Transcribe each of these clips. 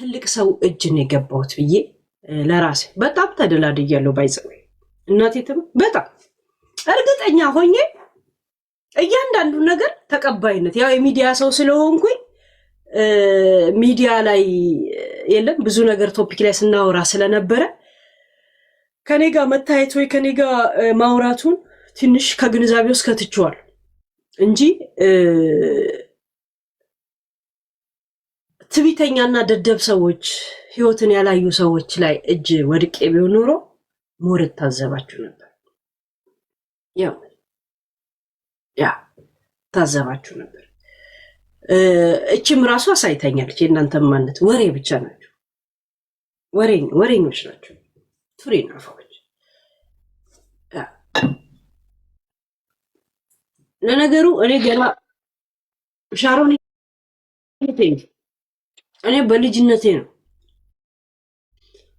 ትልቅ ሰው እጅ ነው የገባሁት ብዬ ለራሴ በጣም ተደላድያለሁ። ባይዘው እናቴትም በጣም እርግጠኛ ሆኜ እያንዳንዱ ነገር ተቀባይነት ያው የሚዲያ ሰው ስለሆንኩኝ ሚዲያ ላይ የለም ብዙ ነገር ቶፒክ ላይ ስናወራ ስለነበረ ከኔ ጋር መታየት ወይ ከኔ ጋር ማውራቱን ትንሽ ከግንዛቤ ውስጥ ከትቼዋለሁ እንጂ ትቢተኛና ደደብ ሰዎች ህይወትን ያላዩ ሰዎች ላይ እጅ ወድቄ ቢሆን ኖሮ ሞረት ታዘባችሁ ነበር። ያ ታዘባችሁ ነበር። እቺም ራሱ አሳይታኛለች። የእናንተ ማንነት ወሬ ብቻ ናቸው። ወሬኞች ናቸው። ቱሪና ፈዎች ለነገሩ እኔ ገና ሻሮን እኔ በልጅነቴ ነው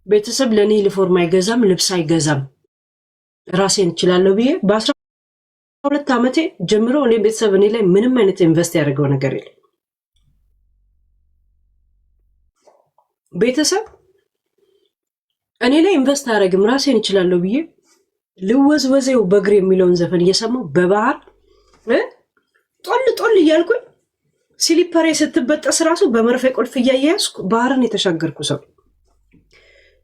ቤተሰብ ለኔ ዩኒፎርም አይገዛም፣ ልብስ አይገዛም፣ ራሴን እችላለሁ ብዬ በ12 ዓመቴ ጀምሮ እኔ ቤተሰብ እኔ ላይ ምንም አይነት ኢንቨስት ያደርገው ነገር የለም። ቤተሰብ እኔ ላይ ኢንቨስት አያደርግም፣ ራሴን እችላለሁ ብዬ ልወዝወዘው በእግር የሚለውን ዘፈን እየሰማሁ በባህር ጦል እያልኩኝ ሲሊፐሬ ስትበጠስ ራሱ በመርፌ ቁልፍ እያያዝኩ ባህርን የተሻገርኩ ሰው።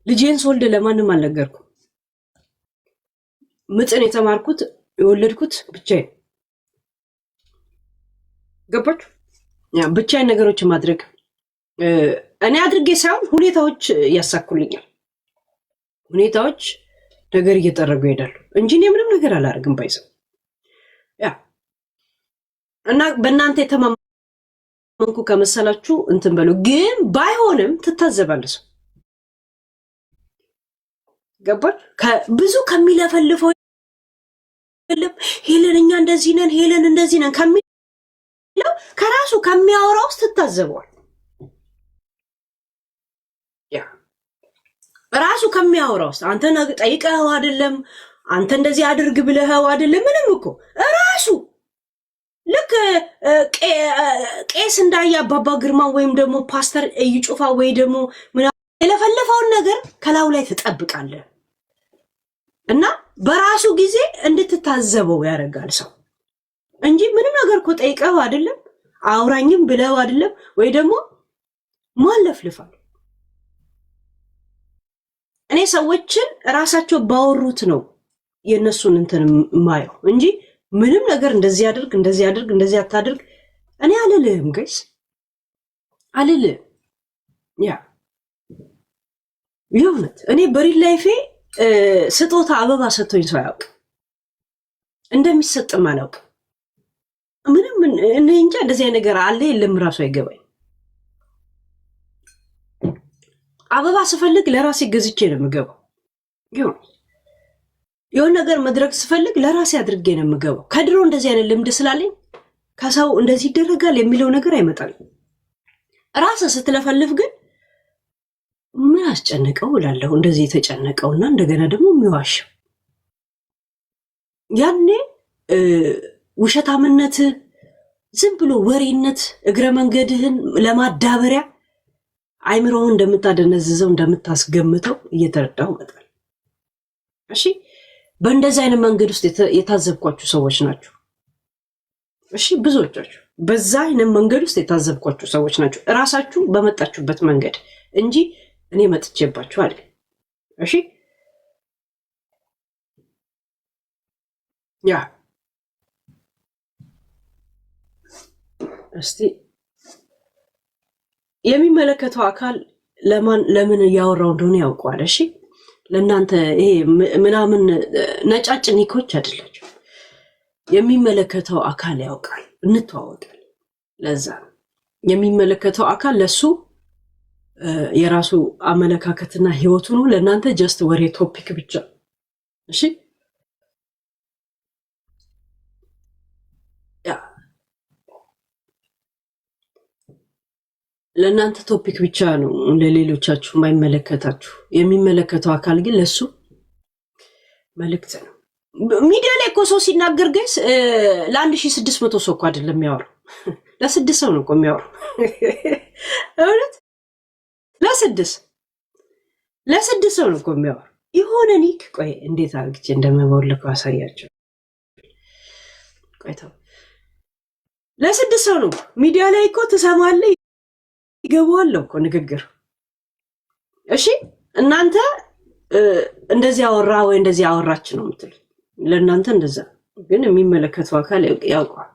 ልጄን ስወልድ ለማንም አልነገርኩም። ምጥን የተማርኩት የወለድኩት ብቻዬን። ገባችሁ? ብቻዬን ነገሮች ማድረግ እኔ አድርጌ ሳይሆን ሁኔታዎች ያሳኩልኛል። ሁኔታዎች ነገር እየጠረጉ ይሄዳሉ እንጂ እኔ ምንም ነገር አላደርግም። ባይዘው እና በእናንተ የተማመንኩ ከመሰላችሁ እንትን በሉ። ግን ባይሆንም ትታዘባለህ። ገባች? ብዙ ከሚለፈልፈው የለም ሄለን እኛ እንደዚህ ነን፣ ሄለን እንደዚህ ነን ከሚለው ከራሱ ከሚያወራው ውስጥ ትታዘበዋል። ራሱ ከሚያወራው ውስጥ አንተ ጠይቀኸው አይደለም፣ አንተ እንደዚህ አድርግ ብለኸው አይደለም። ምንም እኮ ራሱ ልክ ቄስ እንዳያ አባባ ግርማ ወይም ደግሞ ፓስተር እዩ ጩፋ ወይ ደግሞ የለፈለፈውን ነገር ከላው ላይ ትጠብቃለህ እና በራሱ ጊዜ እንድትታዘበው ያደርጋል ሰው እንጂ ምንም ነገር እኮ ጠይቀኸው አይደለም፣ አውራኝም ብለው አይደለም፣ ወይ ደግሞ ማለፍልፋል። እኔ ሰዎችን ራሳቸው ባወሩት ነው የነሱን እንትን ማየው እንጂ ምንም ነገር እንደዚህ አድርግ እንደዚህ አታድርግ እኔ አልልህም። ጋይስ አልልህም። የእውነት እኔ በሪል ላይፌ ስጦታ አበባ ሰጥቶኝ ሰው አያውቅ፣ እንደሚሰጥም አላውቅ። ምንም እኔ እንጃ እንደዚህ ነገር አለ የለም ራሱ አይገባኝ። አበባ ስፈልግ ለራሴ ገዝቼ ነው የምገባው። የሆነ ነገር መድረግ ስፈልግ ለራሴ አድርጌ ነው የምገባው። ከድሮ እንደዚህ አይነት ልምድ ስላለኝ ከሰው እንደዚህ ይደረጋል የሚለው ነገር አይመጣልኝ። ራስህ ስትለፈልፍ ግን ምን አስጨነቀው እላለሁ። እንደዚህ የተጨነቀውና እንደገና ደግሞ የሚዋሸው ያኔ ውሸታምነት፣ ዝም ብሎ ወሬነት፣ እግረ መንገድህን ለማዳበሪያ አይምሮውን እንደምታደነዝዘው እንደምታስገምተው እየተረዳሁ መጣል። እሺ በእንደዚህ አይነት መንገድ ውስጥ የታዘብኳችሁ ሰዎች ናችሁ። እሺ ብዙዎቻችሁ በዛ አይነት መንገድ ውስጥ የታዘብኳችሁ ሰዎች ናችሁ፣ እራሳችሁ በመጣችሁበት መንገድ እንጂ እኔ መጥቼባችሁ አለ። እሺ ያ እስቲ የሚመለከተው አካል ለምን እያወራው እንደሆነ ያውቀዋል። እሺ ለእናንተ ይሄ ምናምን ነጫጭ ኒኮች አይደላችሁ። የሚመለከተው አካል ያውቃል፣ እንተዋወቃል። ለዛ የሚመለከተው አካል ለሱ የራሱ አመለካከትና ህይወቱ ነው። ለእናንተ ጀስት ወሬ ቶፒክ ብቻ። እሺ ለእናንተ ቶፒክ ብቻ ነው፣ ለሌሎቻችሁ የማይመለከታችሁ። የሚመለከተው አካል ግን ለሱ መልእክት ነው። ሚዲያ ላይ እኮ ሰው ሲናገር ጋይስ ለ1600 ሰው እኮ አይደለም የሚያወራው፣ ለ6 ሰው ነው እኮ የሚያወራው። እውነት ለስድስት ሰው ነው እኮ የሚያወራው። የሆነ ኒክ ቆይ እንዴት አድርጌ እንደምቦልከው አሳያቸው። ቆይ ተው ለስድስት ሰው ነው ሚዲያ ላይ እኮ ትሰማለህ፣ ይገባዋል እኮ ንግግር። እሺ እናንተ እንደዚህ አወራ ወይ እንደዚህ አወራች ነው የምትሉት። ለእናንተ እንደዛ ግን የሚመለከተው አካል ያውቀዋል።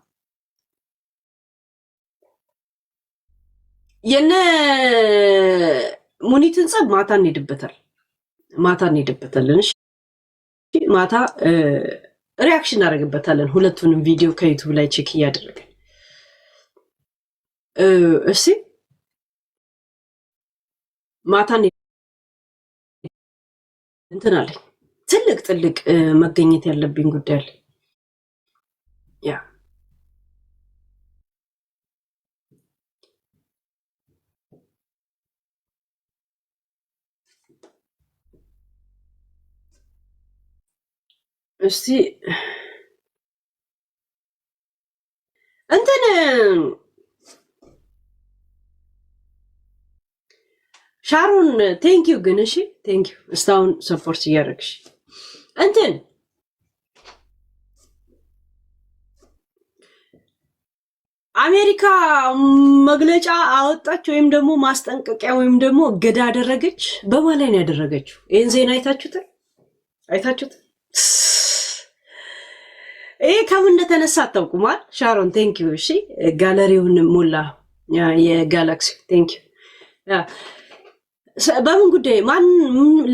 የነ ሙኒትን ጸብ ማታ እንሄድበታለን። እሺ ማታ ሪአክሽን እናደርግበታለን። ሁለቱንም ቪዲዮ ከዩቲዩብ ላይ ቼክ እያደረግን እሺ ማታ እንትን አለኝ ትልቅ መገኘት ያለብኝ ጉዳይ አለ። ያ እስቲ እንትን ሻሮን ቴንኪዩ ግን እሺ ቴንኪዩ እስካሁን ሰፖርት እያደረግሽ እንትን አሜሪካ መግለጫ አወጣች ወይም ደግሞ ማስጠንቀቂያ ወይም ደግሞ እገዳ አደረገች። በማን ላይ ነው ያደረገችው? ይሄን ዜና አይታችሁታል? ይሄ ከምን እንደተነሳ አታውቁማል? ሻሮን ቴንኪዩ እሺ ጋለሪውን ሞላ የጋላክሲ ቴንኪዩ በምን ጉዳይ ማን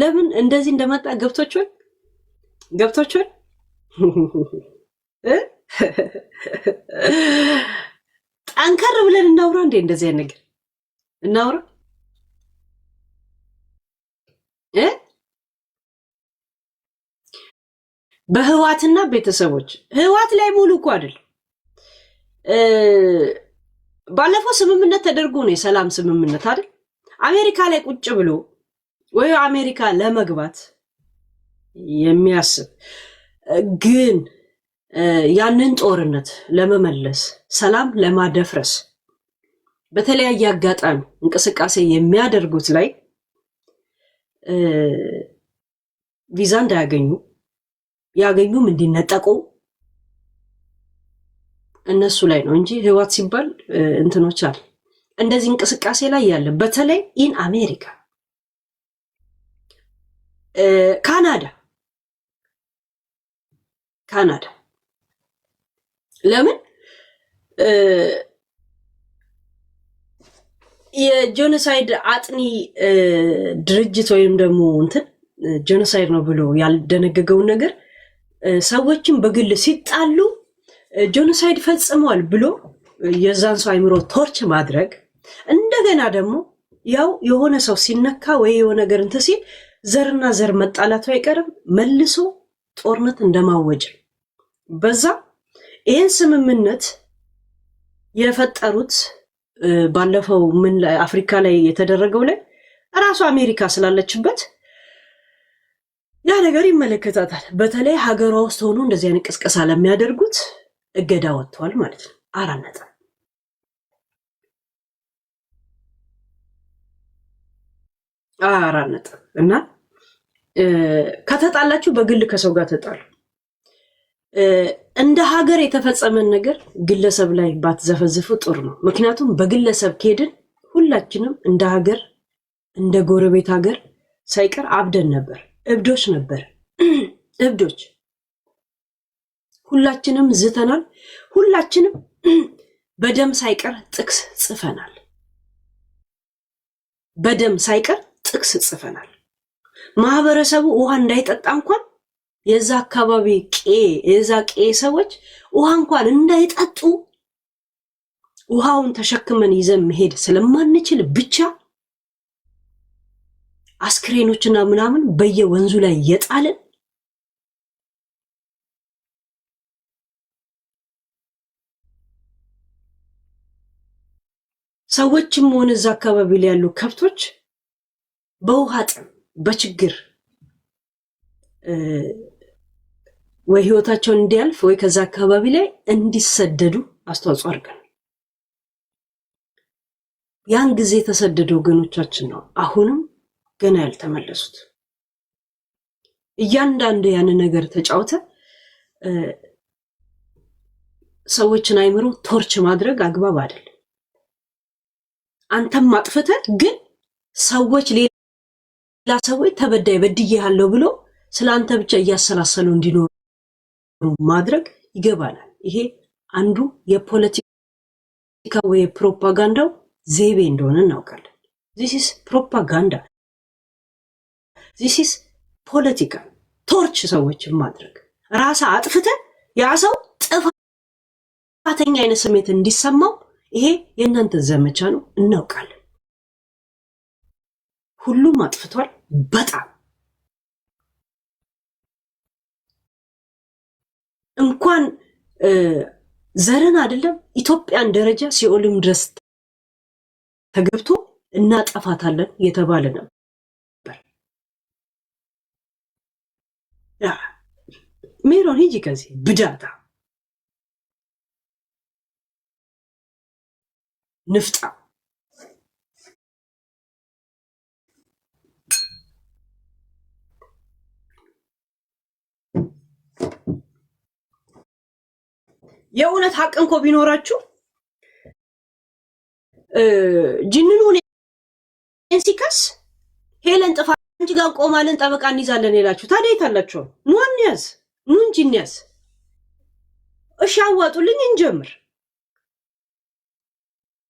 ለምን እንደዚህ እንደመጣ ገብቶችል ጠንከር ብለን እናውራ እንዴ እንደዚህ አይነት ነገር እናውራ በህዋትና ቤተሰቦች ህዋት ላይ ሙሉ እኮ አይደል ባለፈው ስምምነት ተደርጎ ነው የሰላም ስምምነት አይደል አሜሪካ ላይ ቁጭ ብሎ ወይ አሜሪካ ለመግባት የሚያስብ ግን ያንን ጦርነት ለመመለስ ሰላም ለማደፍረስ በተለያየ አጋጣሚ እንቅስቃሴ የሚያደርጉት ላይ ቪዛ እንዳያገኙ ያገኙም እንዲነጠቁ እነሱ ላይ ነው እንጂ ህዋት ሲባል እንትኖች አለ እንደዚህ እንቅስቃሴ ላይ ያለ በተለይ ኢን አሜሪካ ካናዳ ለምን የጄኖሳይድ አጥኒ ድርጅት ወይም ደግሞ እንትን ጄኖሳይድ ነው ብሎ ያልደነገገውን ነገር ሰዎችን በግል ሲጣሉ ጄኖሳይድ ፈጽመዋል ብሎ የዛን ሰው አይምሮ ቶርች ማድረግ እንደገና ደግሞ ያው የሆነ ሰው ሲነካ ወይ የሆነ ነገር እንትን ሲል ዘርና ዘር መጣላቱ አይቀርም መልሶ ጦርነት እንደማወጅ በዛ ይህን ስምምነት የፈጠሩት ባለፈው ምን ላይ አፍሪካ ላይ የተደረገው ላይ ራሱ አሜሪካ ስላለችበት ያ ነገር ይመለከታታል። በተለይ ሀገሯ ውስጥ ሆኖ እንደዚህ አይነት ቅስቀሳ ለሚያደርጉት እገዳ ወጥቷል ማለት ነው። 4 ነጥብ እና ከተጣላችሁ በግል ከሰው ጋር ተጣሉ። እንደ ሀገር የተፈጸመን ነገር ግለሰብ ላይ ባትዘፈዝፉ ጥሩ ነው። ምክንያቱም በግለሰብ ከሄድን ሁላችንም እንደ ሀገር እንደ ጎረቤት ሀገር ሳይቀር አብደን ነበር፣ እብዶች ነበር። እብዶች ሁላችንም ዝተናል። ሁላችንም በደም ሳይቀር ጥቅስ ጽፈናል። በደም ሳይቀር ጥቅስ ጽፈናል። ማህበረሰቡ ውሃ እንዳይጠጣ እንኳን የዛ አካባቢ የዛ ሰዎች ውሃ እንኳን እንዳይጠጡ ውሃውን ተሸክመን ይዘን መሄድ ስለማንችል ብቻ አስክሬኖችና ምናምን በየወንዙ ላይ የጣልን ሰዎችም ሆነ እዛ አካባቢ ላይ ያሉ ከብቶች በውሃ ጥም በችግር ወይ ህይወታቸውን እንዲያልፍ ወይ ከዛ አካባቢ ላይ እንዲሰደዱ አስተዋጽኦ አድርገናል። ያን ጊዜ የተሰደዱ ወገኖቻችን ነው አሁንም ገና ያልተመለሱት። እያንዳንዱ ያን ነገር ተጫውተ ሰዎችን አይምሮ ቶርች ማድረግ አግባብ አይደለም። አንተም ማጥፈተ ግን ሰዎች ሌላ ሰዎች ተበዳይ በድዬሃለሁ ብሎ ስላንተ ብቻ እያሰላሰሉ እንዲኖሩ ማድረግ ይገባናል። ይሄ አንዱ የፖለቲካ ወይ ፕሮፓጋንዳው ዘይቤ እንደሆነ እናውቃለን። this is propaganda, this is ፖለቲካ ቶርች ሰዎችን ማድረግ ራሳ አጥፍተ ያ ሰው ጥፋተኛ አይነት ስሜት እንዲሰማው ይሄ የእናንተ ዘመቻ ነው እናውቃለን። ሁሉም አጥፍቷል። በጣም እንኳን ዘረን አይደለም ኢትዮጵያን ደረጃ ሲኦልም ድረስ ተገብቶ እናጠፋታለን የተባለ ነበር። ሜሮን ሂጂ ከዚህ ብዳታ ንፍጣ የእውነት ሀቅ እንኳ ቢኖራችሁ ጅንኑን ሲከስ ሄለን ጥፋት እንጂ ጋር ቆማለን ጠበቃ እንይዛለን ይላችሁ ታዲያ የታላችሁ ኑንያዝ ኑንጂኒያስ እሺ አዋጡልኝ እንጀምር።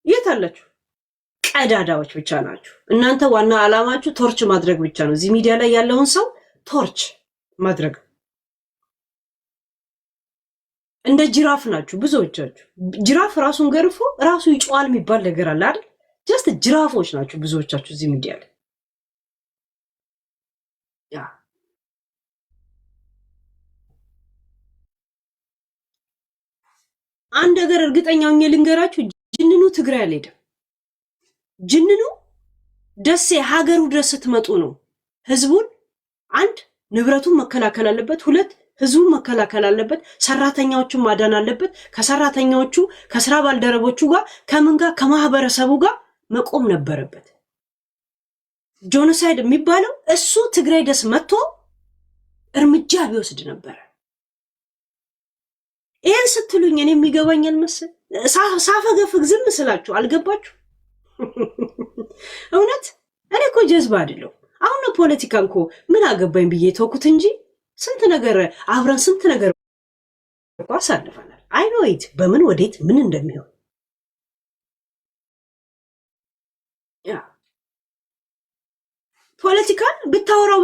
የታላችሁ ቀዳዳዎች ብቻ ናችሁ እናንተ። ዋና ዓላማችሁ ቶርች ማድረግ ብቻ ነው። እዚህ ሚዲያ ላይ ያለውን ሰው ቶርች ማድረግ እንደ ጅራፍ ናችሁ ብዙዎቻችሁ። ጅራፍ ራሱን ገርፎ ራሱ ይጮሃል የሚባል ነገር አለ አይደል? ጀስት ጅራፎች ናችሁ ብዙዎቻችሁ እዚህ ሚዲያ ላይ። ያ አንድ ነገር እርግጠኛ ሆኜ ልንገራችሁ፣ ጅንኑ ትግራይ አልሄደም። ጅንኑ ደሴ ሀገሩ ድረስ ስትመጡ ነው ህዝቡን አንድ ንብረቱን መከላከል አለበት፣ ሁለት ህዝቡን መከላከል አለበት፣ ሰራተኛዎቹን ማዳን አለበት። ከሰራተኛዎቹ ከስራ ባልደረቦቹ ጋር ከምን ጋር ከማህበረሰቡ ጋር መቆም ነበረበት። ጆኖሳይድ የሚባለው እሱ ትግራይ ድረስ መጥቶ እርምጃ ቢወስድ ነበረ። ይሄን ስትሉኝ እኔ የሚገባኛል መሰል ሳፈገፍግ ዝም ስላችሁ አልገባችሁ? እውነት እኔ እኮ ጀዝባ አይደለሁ። አሁን ፖለቲካ እንኮ ምን አገባኝ ብዬ ተውኩት እንጂ ስንት ነገር አብረን ስንት ነገር አሳልፈናል። አይ ኖ ኢት በምን ወዴት ምን እንደሚሆን ያ ፖለቲካን ብታወራው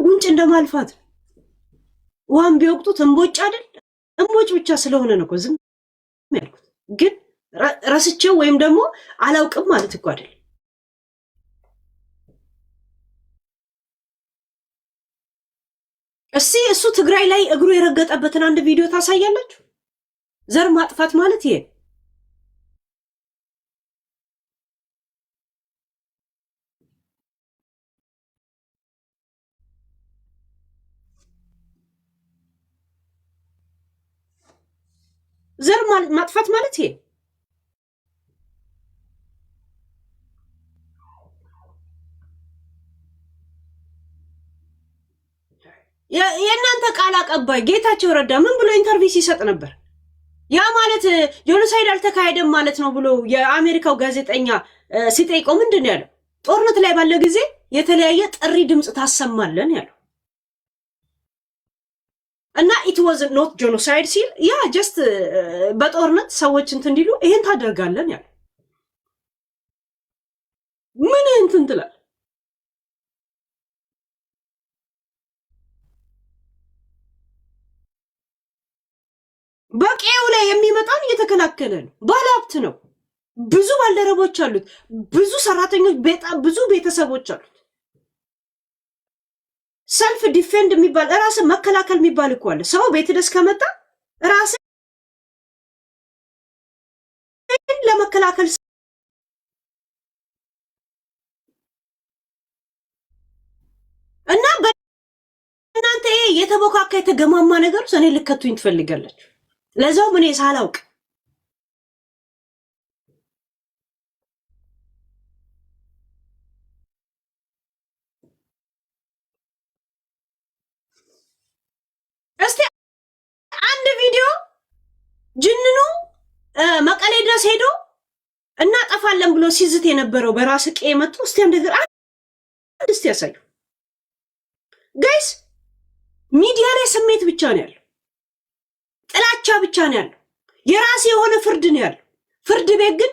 ጉንጭ እንደማልፋት ውሃን ቢወቅጡት እንቦጭ አይደል? እንቦጭ ብቻ ስለሆነ ነው እኮ ዝም ያልኩት። ግን ረስቼው ወይም ደግሞ አላውቅም ማለት እኮ አይደል። እስቲ እሱ ትግራይ ላይ እግሩ የረገጠበትን አንድ ቪዲዮ ታሳያላችሁ። ዘር ማጥፋት ማለት ይሄ ዘር ማጥፋት ማለት ይሄ የእናንተ ቃል አቀባይ ጌታቸው ረዳ ምን ብሎ ኢንተርቪው ሲሰጥ ነበር? ያ ማለት ጆኖሳይድ አልተካሄደም ማለት ነው ብሎ የአሜሪካው ጋዜጠኛ ሲጠይቀው ምንድን ነው ያለው? ጦርነት ላይ ባለ ጊዜ የተለያየ ጥሪ ድምጽ ታሰማለን ያለው እና it was not genocide ሲል ያ ጀስት በጦርነት ሰዎች እንትን እንዲሉ ይሄን ታደርጋለን ያለው ምን እንትን ትላል? በቄው ላይ የሚመጣን እየተከላከለ ነው። ባለሀብት ነው። ብዙ ባልደረቦች አሉት። ብዙ ሰራተኞች፣ ብዙ ቤተሰቦች አሉት። ሰልፍ ዲፌንድ የሚባል ራስን መከላከል የሚባል እኮ አለ። ሰው ቤት ድረስ ከመጣ ራስን ለመከላከል እና በእናንተ የተቦካካ የተገማማ ነገር እኔ ልከቱኝ ትፈልጋላችሁ። ለዛው ምን ሳላውቅ ድረስ ሄዶ እናጠፋለን ብሎ ሲዝት የነበረው በራስ ቀዬ መጥቶ እስቲ እንደገና እስቲ ያሳዩ ጋይስ። ሚዲያ ላይ ስሜት ብቻ ነው ያለው፣ ጥላቻ ብቻ ነው ያለው፣ የራስ የሆነ ፍርድ ነው ያለው። ፍርድ ቤት ግን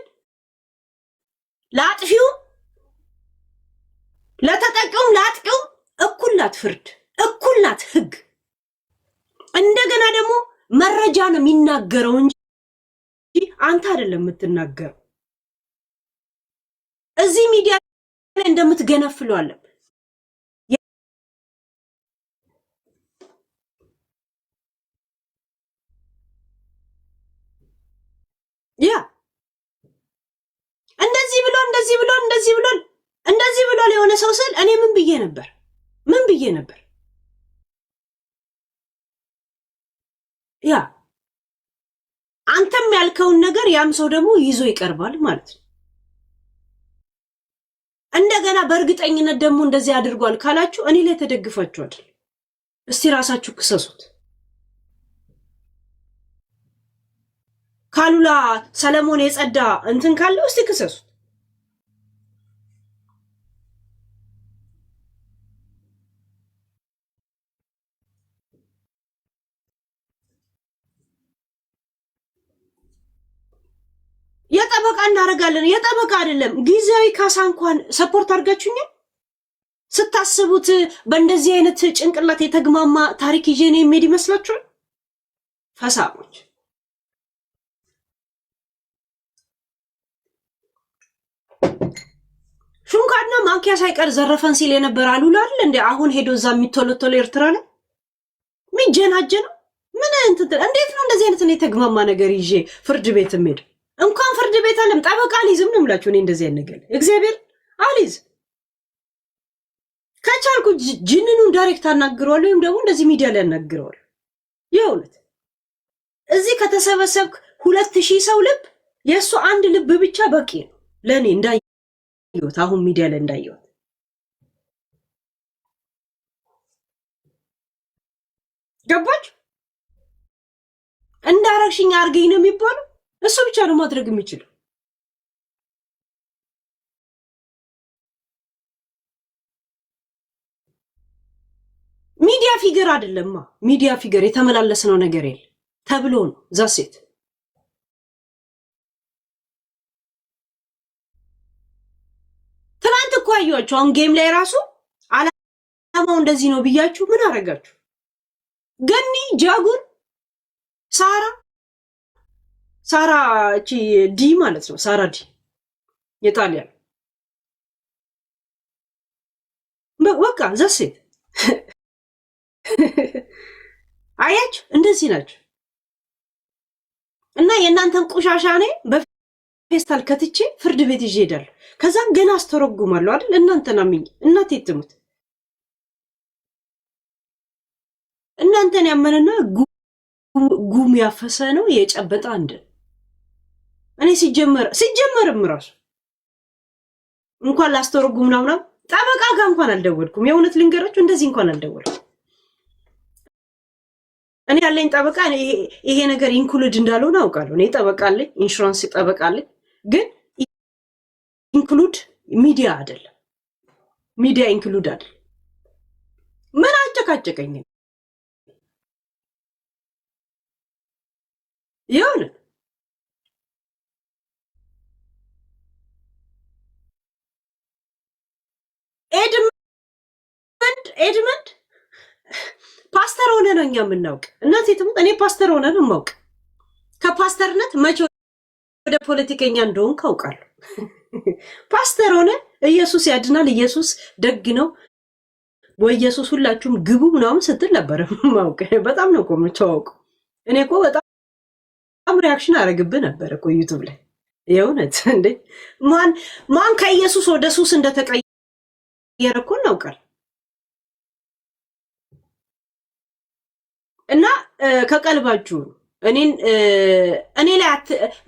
ለአጥፊው ለተጠቂውም ለአጥቂው እኩል ናት ፍርድ፣ እኩል ናት ህግ። እንደገና ደግሞ መረጃ ነው የሚናገረው እንጂ አንተ አይደለም የምትናገረው። እዚህ ሚዲያ ላይ እንደምትገነፍለው አለ ያ እንደዚህ ብሎ የሆነ ሰው ስል እኔ ምን ብዬ ነበር? ያ አንተም ያልከውን ነገር ያም ሰው ደግሞ ይዞ ይቀርባል ማለት ነው። እንደገና በእርግጠኝነት ደግሞ እንደዚህ አድርጓል ካላችሁ እኔ ላይ ተደግፋችሁ አይደል? እስቲ ራሳችሁ ክሰሱት። ካሉላ ሰለሞን የጸዳ እንትን ካለው እስቲ ክሰሱት። የጠበቃ እናደርጋለን። የጠበቃ አይደለም ጊዜያዊ ካሳ እንኳን ሰፖርት አድርጋችሁኛል። ስታስቡት በእንደዚህ አይነት ጭንቅላት የተግማማ ታሪክ ይዤ ነው የሚሄድ ይመስላችኋል? ፈሳሞች ሹንካና ማንኪያ ሳይቀር ዘረፈን ሲል የነበረ አሉላ አይደል እንዴ? አሁን ሄዶ እዛ የሚቶለቶለ ኤርትራ ላይ የሚጀናጀነው ምን እንዴት ነው እንደዚህ አይነት የተግማማ ነገር ይዤ ፍርድ ቤት የምሄድ? እንኳን ፍርድ ቤት አለም ጠበቃ አልይዝም ነው የምላችሁ። እኔ እንደዚህ አይነት ነገር እግዚአብሔር አልይዝ። ከቻልኩ ጅንኑን ዳይሬክት አናግረዋለሁ ወይም ደግሞ እንደዚህ ሚዲያ ላይ አናግረዋለሁ። የእውነት እዚህ ከተሰበሰብክ 2000 ሰው ልብ የእሱ አንድ ልብ ብቻ በቂ ነው ለእኔ እንዳየሁት፣ አሁን ሚዲያ ላይ እንዳየሁት። ገባችሁ? እንዳረግሽኝ አርገኝ ነው የሚባለው። እሱ ብቻ ነው ማድረግ የሚችለው። ሚዲያ ፊገር አይደለማ። ሚዲያ ፊገር የተመላለስነው ነገር የለ ተብሎ ነው ዛሴት። ትናንት እኮ አየኋቸው። አሁን ጌም ላይ ራሱ አላማው እንደዚህ ነው ብያችሁ ምን አረጋችሁ? ገኒ፣ ጃጉር፣ ሳራ እቺ ዲ ማለት ነው። ሳራ ዲ የጣሊያን በቃ ዛሴት አያችሁ፣ እንደዚህ ናቸው። እና የእናንተን ቆሻሻ ነኝ በፌስታል ከትቼ ፍርድ ቤት ይዤ እሄዳለሁ። ከዛም ገና አስተረጉማለሁ አይደል? እናንተን አምኜ እናቴ ትሙት እናንተን ያመነና ጉም ያፈሰ ነው የጨበጣ አንድ። እኔ ሲጀመርም ራሱ እንኳን ላስተረጉም ምናምን ጠበቃ ጋር እንኳን አልደወልኩም። የእውነት ልንገራችሁ እንደዚህ እንኳን አልደወልኩም። እኔ ያለኝ ጠበቃ ይሄ ነገር ኢንክሉድ እንዳልሆነ አውቃለሁ። እኔ ጠበቃ አለኝ፣ ኢንሹራንስ ጠበቃ አለኝ። ግን ኢንክሉድ ሚዲያ አይደለም፣ ሚዲያ ኢንክሉድ አይደለም። ምን አጨቃጨቀኝ? ይሁን ኤድመንድ ፓስተር ሆነ ነው እኛ የምናውቅ። እናቴ ትሙት እኔ ፓስተር ሆነ ነው የማውቅ። ከፓስተርነት መቼ ወደ ፖለቲከኛ እንደሆን ካውቃለሁ። ፓስተር ሆነ ኢየሱስ ያድናል፣ ኢየሱስ ደግ ነው፣ በኢየሱስ ሁላችሁም ግቡ ምናምን ስትል ነበር ማውቅ። በጣም ነው እኮ የምታወቀው። እኔ እኮ በጣም ሪያክሽን አደረግብህ ነበር እኮ ዩቱብ ላይ። የእውነት እንዴ ማን ከኢየሱስ ወደ ሱስ እንደተቀየረ እኮ እናውቃለን። እና ከቀልባችሁ እኔ ላይ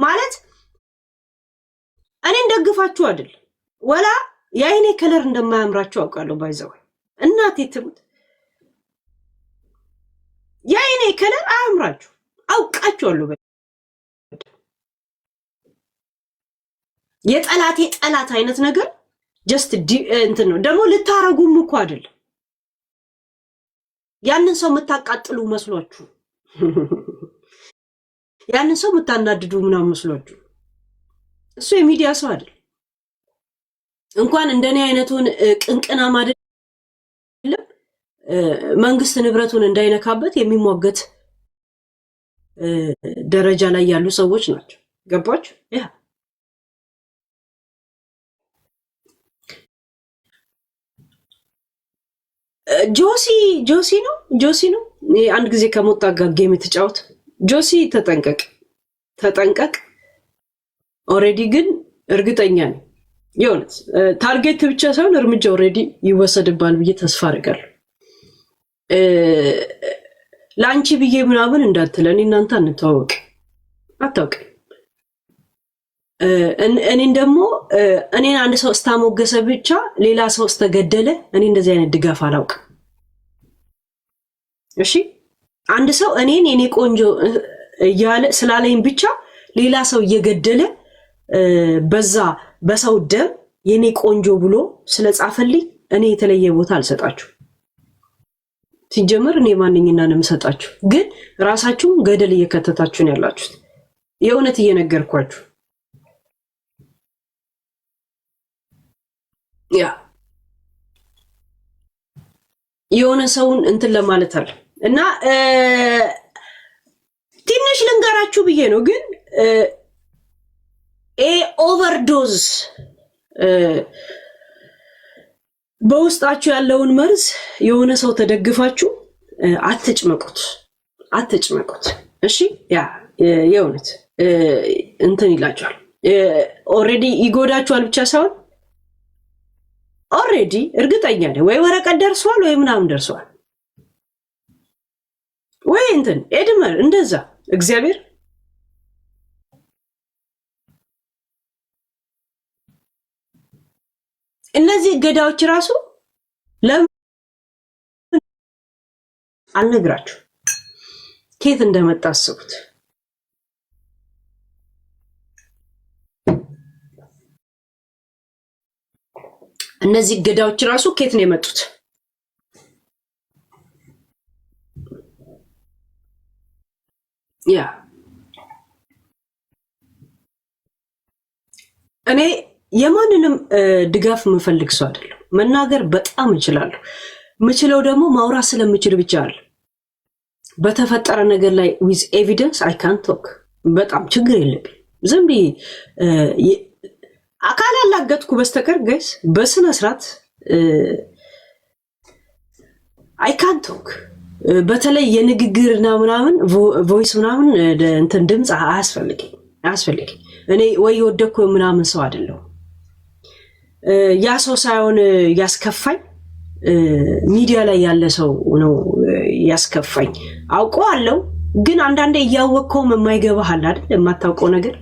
ማለት እኔን ደግፋችሁ አይደል ወላ የአይኔ ከለር እንደማያምራችሁ አውቃለሁ። ባይዘው እናቴ ትሙት የአይኔ ከለር አያምራችሁ አውቃችኋለሁ። የጠላቴ ጠላት አይነት ነገር ጀስት እንትን ነው። ደግሞ ልታረጉም እኮ አይደለም ያንን ሰው የምታቃጥሉ መስሏችሁ ያንን ሰው የምታናድዱ ምናምን መስሏችሁ እሱ የሚዲያ ሰው አይደል። እንኳን እንደኔ አይነቱን ቅንቅና አይደለም መንግስት ንብረቱን እንዳይነካበት የሚሟገት ደረጃ ላይ ያሉ ሰዎች ናቸው። ገባችሁ? ያ ጆሲ ነው። አንድ ጊዜ ከሞጣ ጋር ጌም የተጫወት ጆሲ ተጠንቀቅ። ኦሬዲ ግን እርግጠኛ ነኝ የሆነት ታርጌት ብቻ ሳይሆን እርምጃ ኦሬዲ ይወሰድባል ብዬ ተስፋ አድርጋለሁ። ለአንቺ ብዬ ምናምን እንዳትለን እናንተ አንተዋወቅ አታውቅም። እኔን ደግሞ እኔን አንድ ሰው እስታሞገሰ ብቻ ሌላ ሰው እስተገደለ እኔ እንደዚህ አይነት ድጋፍ አላውቅም። እሺ አንድ ሰው እኔን የኔ ቆንጆ እያለ ስላለኝ ብቻ ሌላ ሰው እየገደለ በዛ በሰው ደም የኔ ቆንጆ ብሎ ስለጻፈልኝ እኔ የተለየ ቦታ አልሰጣችሁ። ሲጀመር እኔ ማንኝና ነው የምሰጣችሁ? ግን ራሳችሁም ገደል እየከተታችሁ ነው ያላችሁት። የእውነት እየነገርኳችሁ ያ የሆነ ሰውን እንትን ለማለት አለ እና ትንሽ ልንገራችሁ ብዬ ነው። ግን ኦቨርዶዝ በውስጣችሁ ያለውን መርዝ የሆነ ሰው ተደግፋችሁ አትጭመቁት። እሺ ያ የእውነት እንትን ይላችኋል። ኦልሬዲ ይጎዳችኋል ብቻ ሳይሆን ኦልሬዲ እርግጠኛ ነኝ ወይ ወረቀት ደርሷል ወይ ምናምን ደርሷል ወይ እንትን ኤድመር እንደዛ እግዚአብሔር እነዚህ እገዳዎች ራሱ ለምን አልነግራችሁ ከየት እንደመጣ አስቡት። እነዚህ እገዳዎች ራሱ ከየት ነው የመጡት? ያ እኔ የማንንም ድጋፍ የምፈልግ ሰው አይደለም። መናገር በጣም እችላለሁ። ምችለው ደግሞ ማውራት ስለምችል ብቻ አለ። በተፈጠረ ነገር ላይ ዊዝ ኤቪደንስ አይ ካን ቶክ። በጣም ችግር የለብኝ። ዝም ብዬ አካል ያላገጥኩ በስተቀር ጋይስ በስነ ስርዓት አይ ካን ቶክ። በተለይ የንግግርና ምናምን ቮይስ ምናምን እንትን ድምፅ አያስፈልገኝ። እኔ ወይ የወደኩ ምናምን ሰው አይደለሁም። ያ ሰው ሳይሆን ያስከፋኝ ሚዲያ ላይ ያለ ሰው ነው ያስከፋኝ። አውቀዋለሁ፣ ግን አንዳንዴ እያወቅከውም የማይገባህ አለ አይደል? የማታውቀው ነገር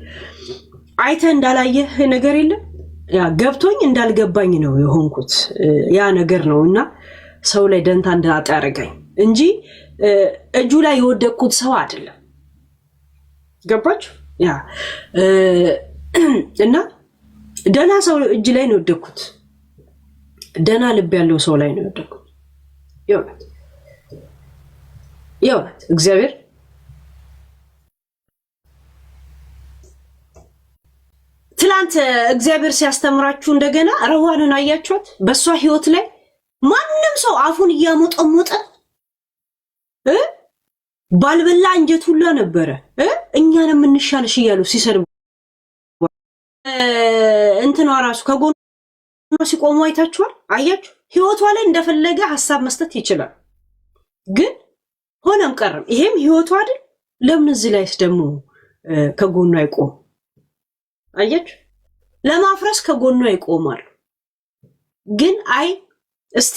አይተህ እንዳላየህ ነገር የለም። ያ ገብቶኝ እንዳልገባኝ ነው የሆንኩት ያ ነገር ነው። እና ሰው ላይ ደንታ እንዳጣ ያደረገኝ እንጂ እጁ ላይ የወደቅኩት ሰው አይደለም። ገባችሁ? ያ እና ደና ሰው እጅ ላይ ነው የወደቅኩት። ደና ልብ ያለው ሰው ላይ ነው የወደቅኩት። የእውነት እግዚአብሔር ትላንት እግዚአብሔር ሲያስተምራችሁ እንደገና ረዋንን አያችኋት? በእሷ ህይወት ላይ ማንም ሰው አፉን እያሞጠሞጠ ባልበላ እንጀት ሁላ ነበረ እኛን የምንሻልሽ እያሉ ሲሰድቡ እንትኗ ራሱ ከጎኗ ሲቆሙ አይታችኋል? አያችሁ? ህይወቷ ላይ እንደፈለገ ሀሳብ መስጠት ይችላል። ግን ሆነም ቀረም ይሄም ህይወቷ አይደል? ለምን እዚህ ላይስ ደግሞ ከጎኗ አይቆም? አያችሁ? ለማፍረስ ከጎኗ ይቆማሉ። ግን አይ እስቲ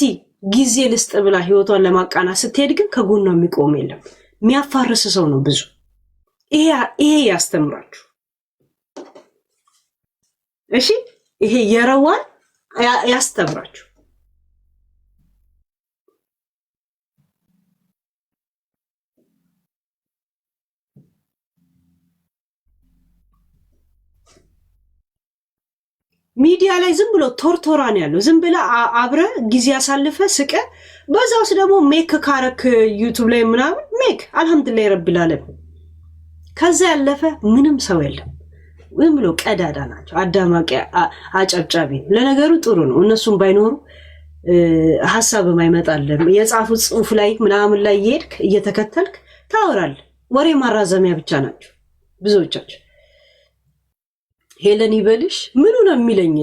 ጊዜ ልስጥ ብላ ህይወቷን ለማቃናት ስትሄድ ግን ከጎኗ የሚቆም የለም። የሚያፋርስ ሰው ነው ብዙ። ይሄ ያስተምራችሁ። እሺ፣ ይሄ የረዋን ያስተምራችሁ። ሚዲያ ላይ ዝም ብሎ ቶርቶራ ነው ያለው። ዝም ብለ አብረ ጊዜ ያሳልፈ ስቀ በዛውስ ደግሞ ሜክ ካረክ ዩቲዩብ ላይ ምናምን ሜክ አልহামዱሊላህ ረቢል ዓለሚን። ከዛ ያለፈ ምንም ሰው የለም። ዝም ብሎ ቀዳዳ ናቸው። አዳማቂ አጨብጫቢ። ለነገሩ ጥሩ ነው እነሱም ባይኖሩ ሐሳብ የማይመጣልም። የጻፉት ጽሁፍ ላይ ምናምን ላይ ይሄድክ እየተከተልክ ታወራል። ወሬ ማራዘሚያ ብቻ ናቸው ብዙዎቻቸው። ሄለን ይበልሽ ምኑ ነው የሚለኝ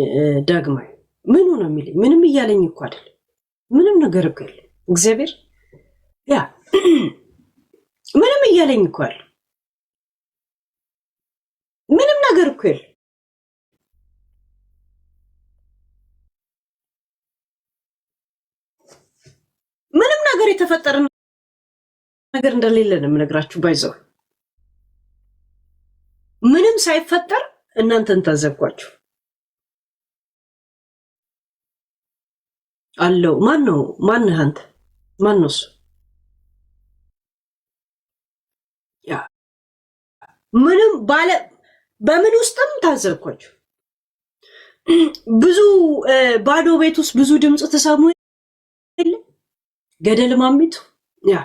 ዳግማይ ምኑ ነው የሚለኝ? ምንም እያለኝ እኮ አይደል። ምንም ነገር እኮ የለም። እግዚአብሔር ያ ምንም እያለኝ እኮ አይደል። ምንም ነገር እኮ የለም። ምንም ነገር የተፈጠረ ነገር እንደሌለ ነው የምነግራችሁ። ባይዘው ምንም ሳይፈጠር እናንተን ታዘብኳችሁ አለው። ማነህ አንተ? ማነው እሱ? ያ ምንም ባለ በምን ውስጥም ታዘብኳችሁ። ብዙ ባዶ ቤት ውስጥ ብዙ ድምፅ ተሰሙ የለ ገደል ማሚቱ። ያ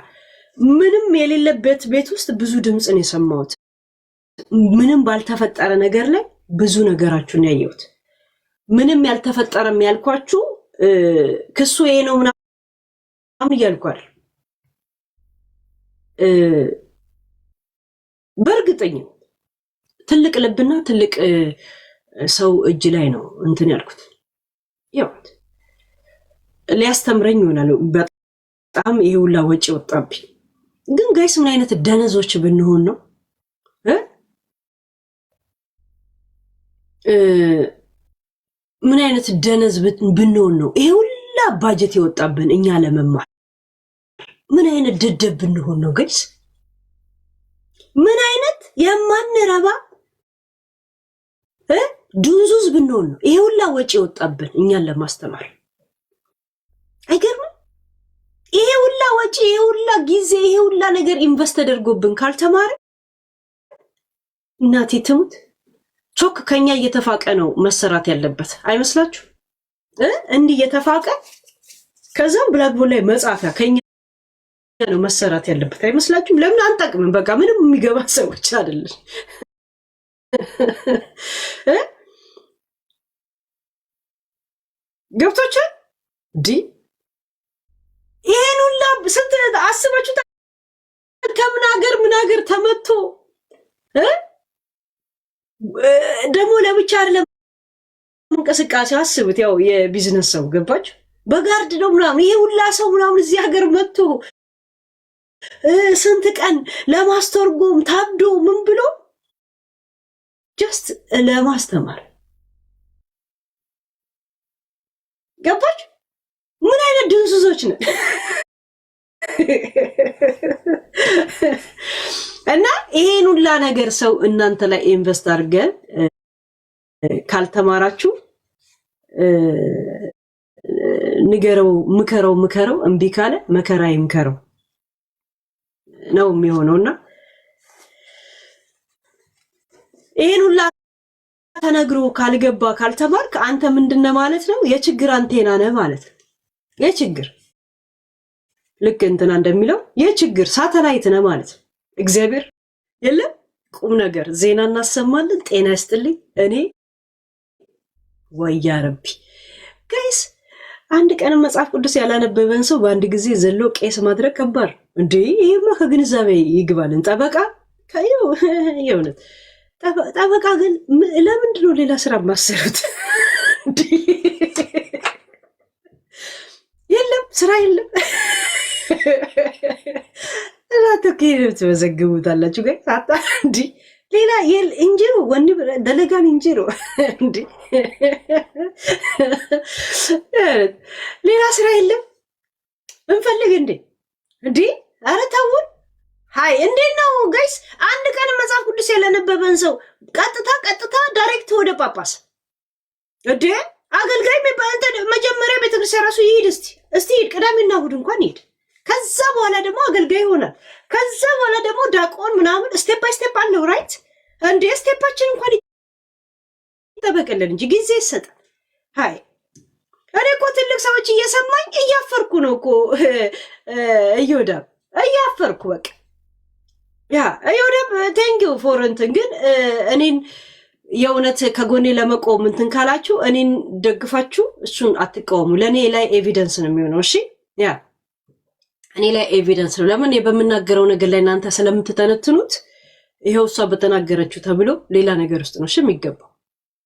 ምንም የሌለበት ቤት ውስጥ ብዙ ድምፅ ነው የሰማሁት። ምንም ባልተፈጠረ ነገር ላይ ብዙ ነገራችሁን ያየሁት። ምንም ያልተፈጠረም ያልኳችሁ ክሱ ይሄ ነው ምናምን እያልኳል። በእርግጠኛ ትልቅ ልብና ትልቅ ሰው እጅ ላይ ነው እንትን ያልኩት። ያው ሊያስተምረኝ ይሆናል። በጣም ይሄ ሁላ ወጪ ወጣብኝ። ግን ጋይስ ምን አይነት ደነዞች ብንሆን ነው ምን አይነት ደነዝ ብንሆን ነው ይሄ ሁላ ባጀት የወጣብን እኛ ለመማር? ምን አይነት ደደብ ብንሆን ነው ጋይስ? ምን አይነት የማንረባ ዱንዙዝ ብንሆን ነው ይሄ ሁላ ወጪ የወጣብን እኛን ለማስተማር? አይገርምም? ይሄ ሁላ ወጪ፣ ይሄ ሁላ ጊዜ፣ ይሄ ሁላ ነገር ኢንቨስት ተደርጎብን ካልተማረ እናቴ ትሙት ቾክ ከኛ እየተፋቀ ነው መሰራት ያለበት አይመስላችሁ? እንዲህ እየተፋቀ ከዛም ብላክቦርድ ላይ መጻፊያ ከኛ ነው መሰራት ያለበት አይመስላችሁም? ለምን አንጠቅምም? በቃ ምንም የሚገባ ሰዎች አይደለም። ገብቶች ይሄን ሁላ ስንት አስባችሁ ከምን ሀገር ተመቶ ደግሞ ለብቻ አይደለም እንቅስቃሴ አስቡት። ያው የቢዝነስ ሰው ገባችሁ በጋርድ ነው ምናምን ይሄ ሁላ ሰው ምናምን እዚህ ሀገር መጥቶ ስንት ቀን ለማስተርጎም ታብዶ ምን ብሎ ጀስት ለማስተማር ገባችሁ? ምን አይነት ድንሱሶች ነን? እና ይሄን ሁላ ነገር ሰው እናንተ ላይ ኢንቨስት አድርገን ካልተማራችሁ ንገረው፣ ምከረው እምቢ ካለ መከራ ይምከረው ነው የሚሆነውና ይሄን ሁላ ተነግሮ ካልገባ ካልተማርክ አንተ ምንድነው ማለት ነው? የችግር አንቴና ነህ ማለት ነው። የችግር ልክ እንትና እንደሚለው የችግር ሳተላይት ነህ ማለት ነው። እግዚአብሔር የለም ቁም ነገር ዜና እናሰማለን። ጤና ይስጥልኝ። እኔ ወያ ረቢ ጋይስ፣ አንድ ቀን መጽሐፍ ቅዱስ ያላነበበን ሰው በአንድ ጊዜ ዘሎ ቄስ ማድረግ ከባድ እንዴ! ይሄማ ከግንዛቤ ይግባልን። ጠበቃ የእውነት ጠበቃ ግን ለምንድን ነው ሌላ ስራ ማሰሩት? የለም ስራ የለም። ትመዘግቡታላችሁ ጋር ሳታ እንዲ ሌላ እንጀሮ ወንድ ደለጋን እንጀሮ እንዲ ሌላ ስራ የለም። እንፈልግ እንዴ ኧረ ተውን። ሃይ እንዴት ነው ጋይስ? አንድ ቀን መጽሐፍ ቅዱስ ያላነበበን ሰው ቀጥታ ዳይሬክት ወደ ጳጳስ እንዴ አገልጋይ መጀመሪያ ቤተክርስቲያን ራሱ ይሄድ እስቲ ቅዳሜና እሑድ እንኳን ይሄድ። ከዛ በኋላ ደግሞ አገልጋይ ይሆናል። ከዛ በኋላ ደግሞ ዲያቆን ምናምን ስቴፕ ባይ ስቴፕ አለው። ራይት እንዴ ስቴፓችን እንኳን ይጠበቅልን እንጂ ጊዜ ይሰጣል። ሃይ እኔ እኮ ትልቅ ሰዎች እየሰማኝ እያፈርኩ ነው እኮ እዮዳብ እያፈርኩ በቃ ያ እዮዳብ ቴንኪው ፎር እንትን ግን እኔን የእውነት ከጎኔ ለመቆም እንትን ካላችሁ እኔን ደግፋችሁ እሱን አትቃወሙ። ለእኔ ላይ ኤቪደንስ ነው የሚሆነው። እሺ ያ እኔ ላይ ኤቪደንስ ነው። ለምን በምናገረው ነገር ላይ እናንተ ስለምትተነትኑት ይኸው እሷ በተናገረችው ተብሎ ሌላ ነገር ውስጥ ነው እሺ የሚገባው።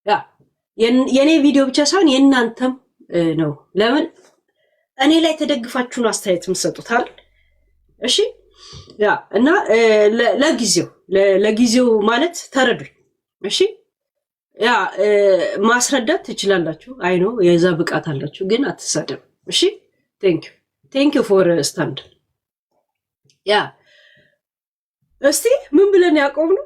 ያ የኔ ቪዲዮ ብቻ ሳይሆን የእናንተም ነው። ለምን እኔ ላይ ተደግፋችሁ ነው አስተያየት የምትሰጡት አይደል? እሺ ያ እና ለጊዜው ማለት ተረዱኝ። እሺ ያ ማስረዳት ትችላላችሁ። አይ ነው የዛ ብቃት አላችሁ፣ ግን አትሳደቡ። እሺ ቴንኪው ፎር ስታንድ ያ እስቲ ምን ብለን ያቆምነው?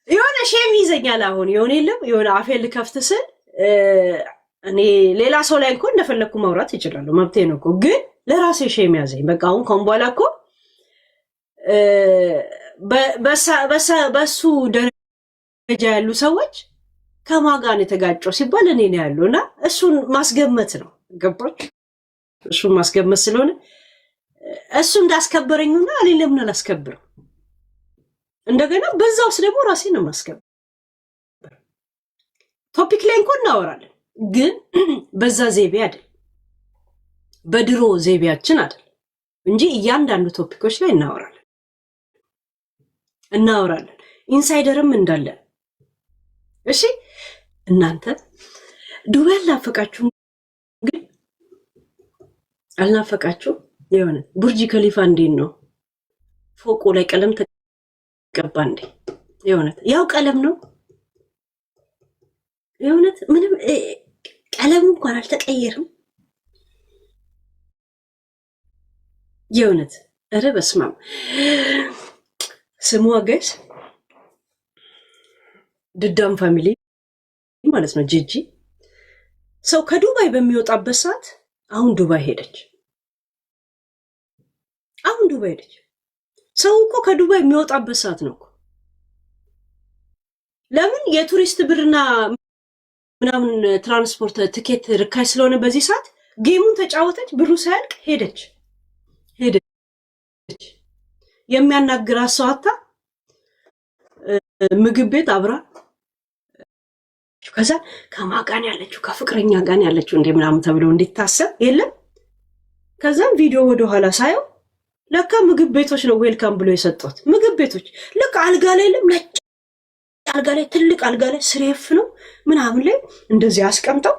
የሆነ ሼም ይዘኛል አሁን የሆነ አፌን ልከፍት ስል እኔ ሌላ ሰው ላይ እንኳን እንደፈለግኩ ማውራት ይችላሉ፣ መብቴ ነው እኮ። ግን ለራሴ ሼም ያዘኝ። በቃ አሁን ከአሁን በኋላ እኮ በሱ ደረጃ ያሉ ሰዎች ከማጋን የተጋጨው ሲባል እኔ ነው ያለው እና እሱን ማስገመት ነው። ገባች? እሱን ማስገመት ስለሆነ እሱ እንዳስከበረኝና እኔ ለምን አላስከብረው? እንደገና በዛ ውስጥ ደግሞ ራሴ ነው ማስከበር። ቶፒክ ላይ እንኳን እናወራለን፣ ግን በዛ ዘይቤ አይደል፣ በድሮ ዘይቤያችን አይደል እንጂ እያንዳንዱ ቶፒኮች ላይ እናወራለን ኢንሳይደርም እንዳለ። እሺ እናንተ ዱባይ አልናፈቃችሁም? ግን አልናፈቃችሁም? የሆነ ቡርጅ ከሊፋ እንዴት ነው ፎቁ ላይ ቀለም ተቀባ እንዴ? የሆነት ያው ቀለም ነው የሆነት ምንም ቀለሙ እንኳን አልተቀየረም። የሆነት ኧረ በስመ አብ ስሙ ገስ ድዳም ፋሚሊ ማለት ነው። ጂጂ ሰው ከዱባይ በሚወጣበት ሰዓት አሁን ዱባይ ሄደች። ሰው እኮ ከዱባይ የሚወጣበት ሰዓት ነው እኮ። ለምን የቱሪስት ብርና ምናምን ትራንስፖርት ትኬት ርካሽ ስለሆነ በዚህ ሰዓት ጌሙን ተጫወተች፣ ብሩ ሳያልቅ ሄደች። የሚያናግራት ሰው አታ ምግብ ቤት አብራ ከዛ ከማጋን ያለችው ከፍቅረኛ ጋር ያለችው እንደ ምናምን ተብሎ እንዲታሰብ የለም። ከዛም ቪዲዮ ወደ ኋላ ሳየው ለካ ምግብ ቤቶች ነው ዌልካም ብሎ የሰጡት። ምግብ ቤቶች ልክ አልጋ ላይ ነጭ አልጋ ላይ ትልቅ አልጋ ላይ ስሬፍ ነው ምናምን ላይ እንደዚህ አስቀምጠው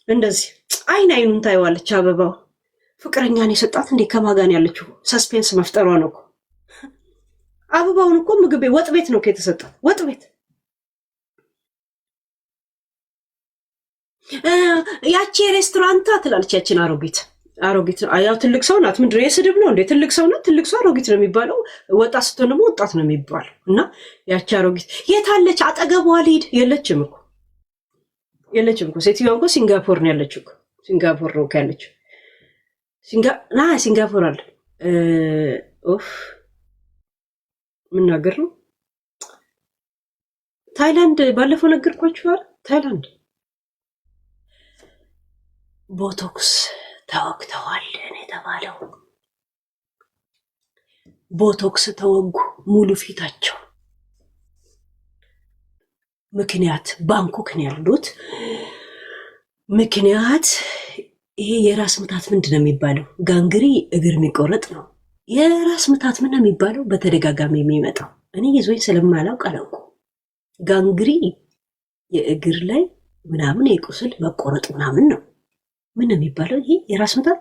እንደዚህ አይኑን ታይዋለች። አበባው ፍቅረኛን የሰጣት እንዴ ከማጋን ያለችው ሰስፔንስ መፍጠሯ ነው እኮ። አበባውን እኮ ምግብ ቤት ወጥ ቤት ነው ከተሰጣት ወጥ ቤት። ያቺ ሬስቶራንታ ትላለች ያቺን አሮጊት ያው ትልቅ ሰው ናት። ምንድነው የስድብ ነው እንዴ? ትልቅ ሰው ናት። ትልቅ ሰው አሮጊት ነው የሚባለው። ወጣት ስትሆን ደግሞ ወጣት ነው የሚባለው። እና ያቺ አሮጊት የታለች? አጠገቧ ልሂድ። የለችም እኮ ሴትዮዋ እኮ ሲንጋፖር ነው ያለችው እኮ። ሲንጋፖር ነው ያለችው። ሲንጋፖር አለ። ኦፍ ምን ነገር ነው? ታይላንድ ባለፈው ነገርኳችኋል። ታይላንድ ቦቶክስ ተወግተዋል የተባለው ቦቶክስ ተወጉ ሙሉ ፊታቸው። ምክንያት ባንኮክ ነው ያሉት። ምክንያት ይሄ የራስ ምታት ምንድን ነው የሚባለው? ጋንግሪ እግር የሚቆረጥ ነው። የራስ ምታት ምን ነው የሚባለው? በተደጋጋሚ የሚመጣው እኔ ይዞኝ ስለማላውቅ አላውቅም። ጋንግሪ የእግር ላይ ምናምን የቁስል መቆረጥ ምናምን ነው። ምን ነው የሚባለው? ይሄ የራስ ምታት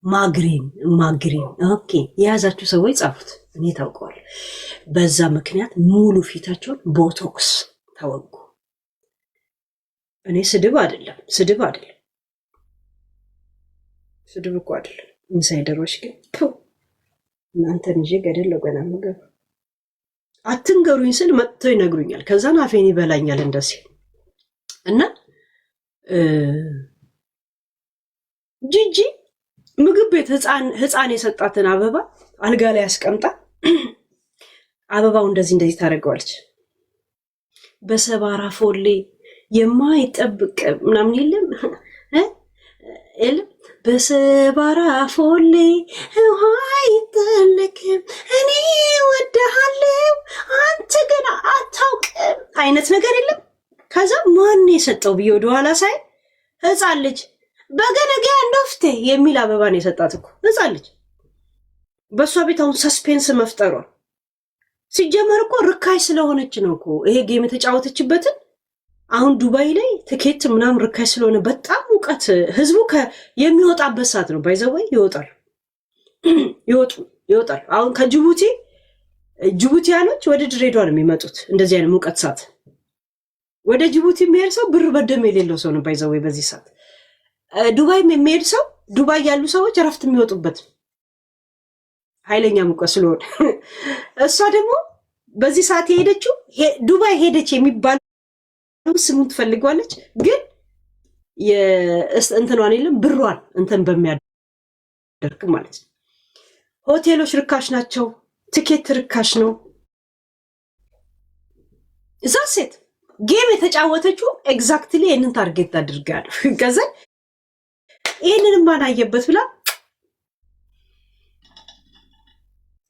ማግሪን። ኦኬ የያዛችሁ ሰዎች ጻፉት፣ እኔ ታውቀዋል። በዛ ምክንያት ሙሉ ፊታቸውን ቦቶክስ ተወጉ። እኔ ስድብ አይደለም ስድብ እኮ አይደለም። ኢንሳይደሮች ግን እናንተን ይዤ ገደል ለገና ነገር አትንገሩኝ ስል መጥተው ይነግሩኛል። ከዛን አፌን ይበላኛል እንደዚህ እና ጂጂ ምግብ ቤት ህፃን የሰጣትን አበባ አልጋ ላይ አስቀምጣ አበባው እንደዚህ ታደርገዋለች። በሰባራ ፎሌ የማይጠብቅ ምናምን የለም የለም በሰባራ ፎሌ ውሃ አይጠለቅም እኔ ወድሃለው አንተ ገና አታውቅም አይነት ነገር የለም። ከዛ ማን የሰጠው ብዬ ወደኋላ ሳይ ህፃን ልጅ በገነገ አንዶፍቴ የሚል አበባ ነው የሰጣት እኮ ህፃን ልጅ። በእሷ ቤት አሁን ሰስፔንስ መፍጠሯ ሲጀመር እኮ ርካሽ ስለሆነች ነው እኮ ይሄ ጌም የተጫወተችበትን። አሁን ዱባይ ላይ ትኬት ምናምን ርካሽ ስለሆነ በጣም ሙቀት ህዝቡ የሚወጣበት ሰዓት ነው። ባይዘወይ ይወጣል። አሁን ጅቡቲያኖች ወደ ድሬዳዋ ነው የሚመጡት እንደዚህ አይነት ሙቀት ሰዓት። ወደ ጅቡቲ የሚሄድ ሰው ብር በደም የሌለው ሰው ነው ባይዘወይ በዚህ ሰዓት። ዱባይ የሚሄድ ሰው ዱባይ ያሉ ሰዎች እረፍት የሚወጡበት ኃይለኛ ሙቀት ስለሆነ እሷ ደግሞ በዚህ ሰዓት የሄደችው ዱባይ ሄደች የሚባል ስሙን ትፈልጓለች። ግን እንትኗን የለም ብሯን እንትን በሚያደርግ ማለት ነው። ሆቴሎች ርካሽ ናቸው፣ ትኬት ርካሽ ነው። እዛ ሴት ጌም የተጫወተችው ኤግዛክትሊ ይህንን ታርጌት አድርጋ ነው። ከዛ ይህንን ማን አየበት ብላ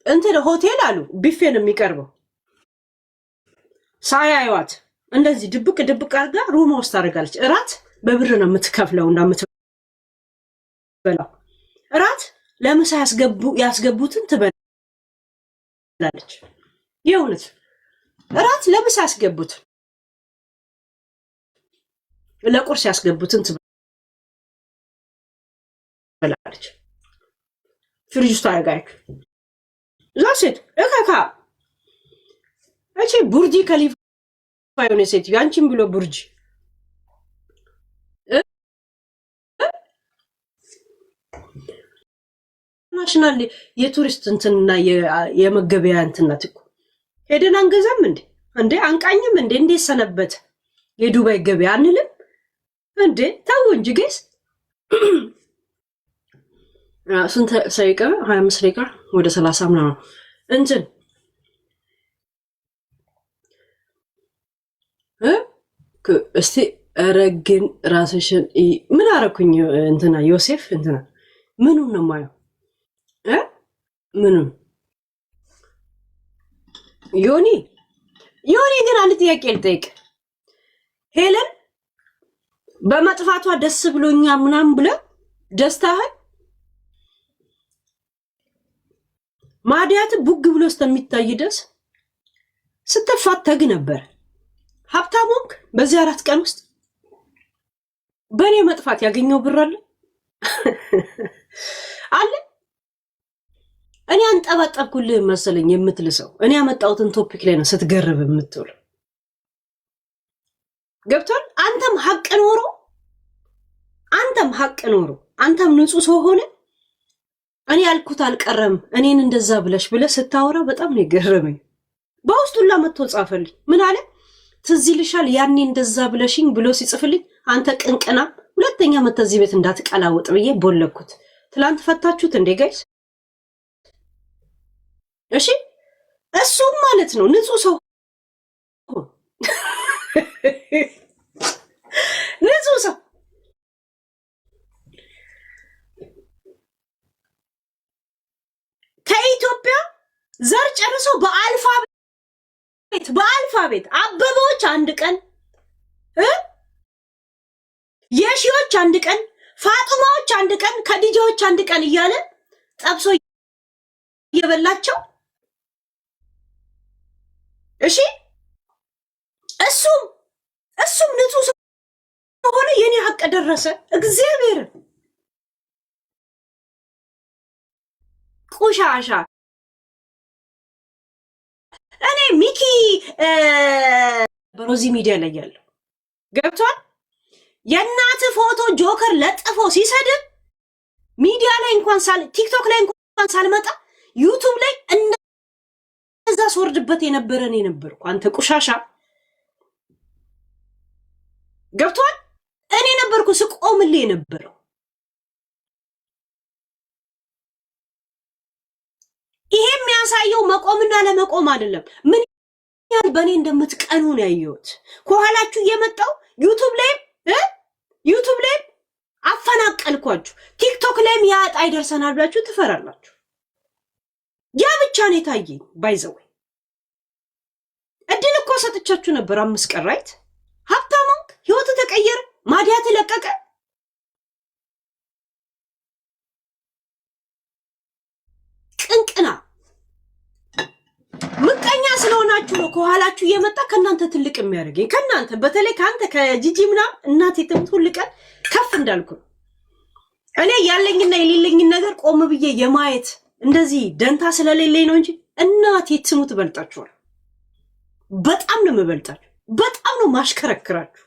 እንትን ሆቴል አሉ ቢፌ ነው የሚቀርበው ሳያዩዋት እንደዚህ ድብቅ አድርጋ ሩማ ውስጥ ታደርጋለች። እራት በብር ነው የምትከፍለው እንደምትበላው። እራት ለምሳ ያስገቡትን ትበላለች። የእውነት እራት ለምሳ ያስገቡት ለቁርስ ያስገቡትን ትበላለች። ፍሪጅ ውስጥ ታደርጋለች። እዛ ሴት እከካ እቺ ቡርጂ ከሊፋ የሆነ ሴት ያንቺን ብሎ ቡርጂ ናሽናል የቱሪስት እንትንና የመገበያ እንትናት እኮ ሄደን አንገዛም እንዴ አንቃኝም እንዴ ሰነበት የዱባይ ገበያ አንልም እንዴ? ታው እንጂ ጌስ ስንት ሰይቀ 25 ደቂቃ ወደ 30 ምናምን እንትን እስቲ ረግን ራስሽን ምን አረኩኝ እንትና ዮሴፍ እንትና ምኑን ነው ማየው ምኑን ዮኒ ግን አንድ ጥያቄ ልጠይቅ። ሄለን በመጥፋቷ ደስ ብሎኛ ምናምን ብለ ደስታህን ማዲያት ቡግ ብሎ እስከሚታይ ድረስ ስትፋተግ ነበር። ሀብታሞንክ በዚህ 4 ቀን ውስጥ በእኔ መጥፋት ያገኘው ብር አለ እኔ አንጠባጠብኩልህ መሰለኝ የምትልሰው እኔ ያመጣሁትን ቶፒክ ላይ ነው ስትገርብ የምትውል ገብቷል። አንተም ሀቅ ኖሮ አንተም ንጹህ ሰው ሆነ እኔ ያልኩት አልቀረም እኔን እንደዛ ብለሽ ስታወራ በጣም ነው የገረመኝ። በውስጡላ መጥቶ ጻፈልኝ ምን አለ ትዝ ይልሻል ያኔ እንደዛ ብለሽኝ ብሎ ሲጽፍልኝ አንተ ቅንቅና ሁለተኛ መተዚህ ቤት እንዳትቀላውጥ ብዬ ቦለኩት። ትላንት ፈታችሁት እንዴ ጋይስ? እሺ እሱም ማለት ነው ንጹህ ሰው ከኢትዮጵያ ዘር ጨርሶ በአልፋቤት አበቦች አንድ ቀን የሺዎች አንድ ቀን ፋጡማዎች አንድ ቀን ከዲጆች አንድ ቀን እያለ ጠብሶ እየበላቸው እሺ እሱም ንጹህ ሆነ የኔ ሀቅ ደረሰ። እግዚአብሔር ቁሻሻ እኔ ሚኪ በሮዚ ሚዲያ ላይ ያለው ገብቷል። የእናት ፎቶ ጆከር ለጥፎ ሲሰድብ ሚዲያ ላይ እንኳን ቲክቶክ ላይ እንኳን ሳልመጣ ዩቲዩብ ላይ እንደዛ ስወርድበት የነበረን የነበርኩ አንተ ቁሻሻ ገብቷል። እኔ ነበርኩ ስቆምልህ የነበረው። ይሄ የሚያሳየው መቆምና ለመቆም አይደለም። ምን ያህል በእኔ እንደምትቀኑ ነው ያየሁት። ከኋላችሁ እየመጣው ዩቱብ ላይ አፈናቀልኳችሁ፣ ቲክቶክ ላይም ያጣ ይደርሰናል ብላችሁ ትፈራላችሁ። ያ ብቻ ነው የታየኝ። ባይዘው እድል እኮ ሰጥቻችሁ ነበር 5 ቀን ራይት። ሀብታም ህይወት ተቀየረ፣ ማዲያት ለቀቀ። ቅንቅና ምቀኛ ስለሆናችሁ ነው ከኋላችሁ እየመጣ ከናንተ ትልቅ የሚያደርገኝ። ከናንተ በተለይ ካንተ ከጂጂ ምናምን እናቴ ትሙት ሁሉ ቀን ከፍ እንዳልኩ እኔ ያለኝና የሌለኝን ነገር ቆም ብዬ የማየት እንደዚህ ደንታ ስለሌለኝ ነው እንጂ እናቴ ትሙት በልጣችኋል። በጣም ነው የምበልጣችሁ፣ በጣም ነው ማሽከረክራችሁ።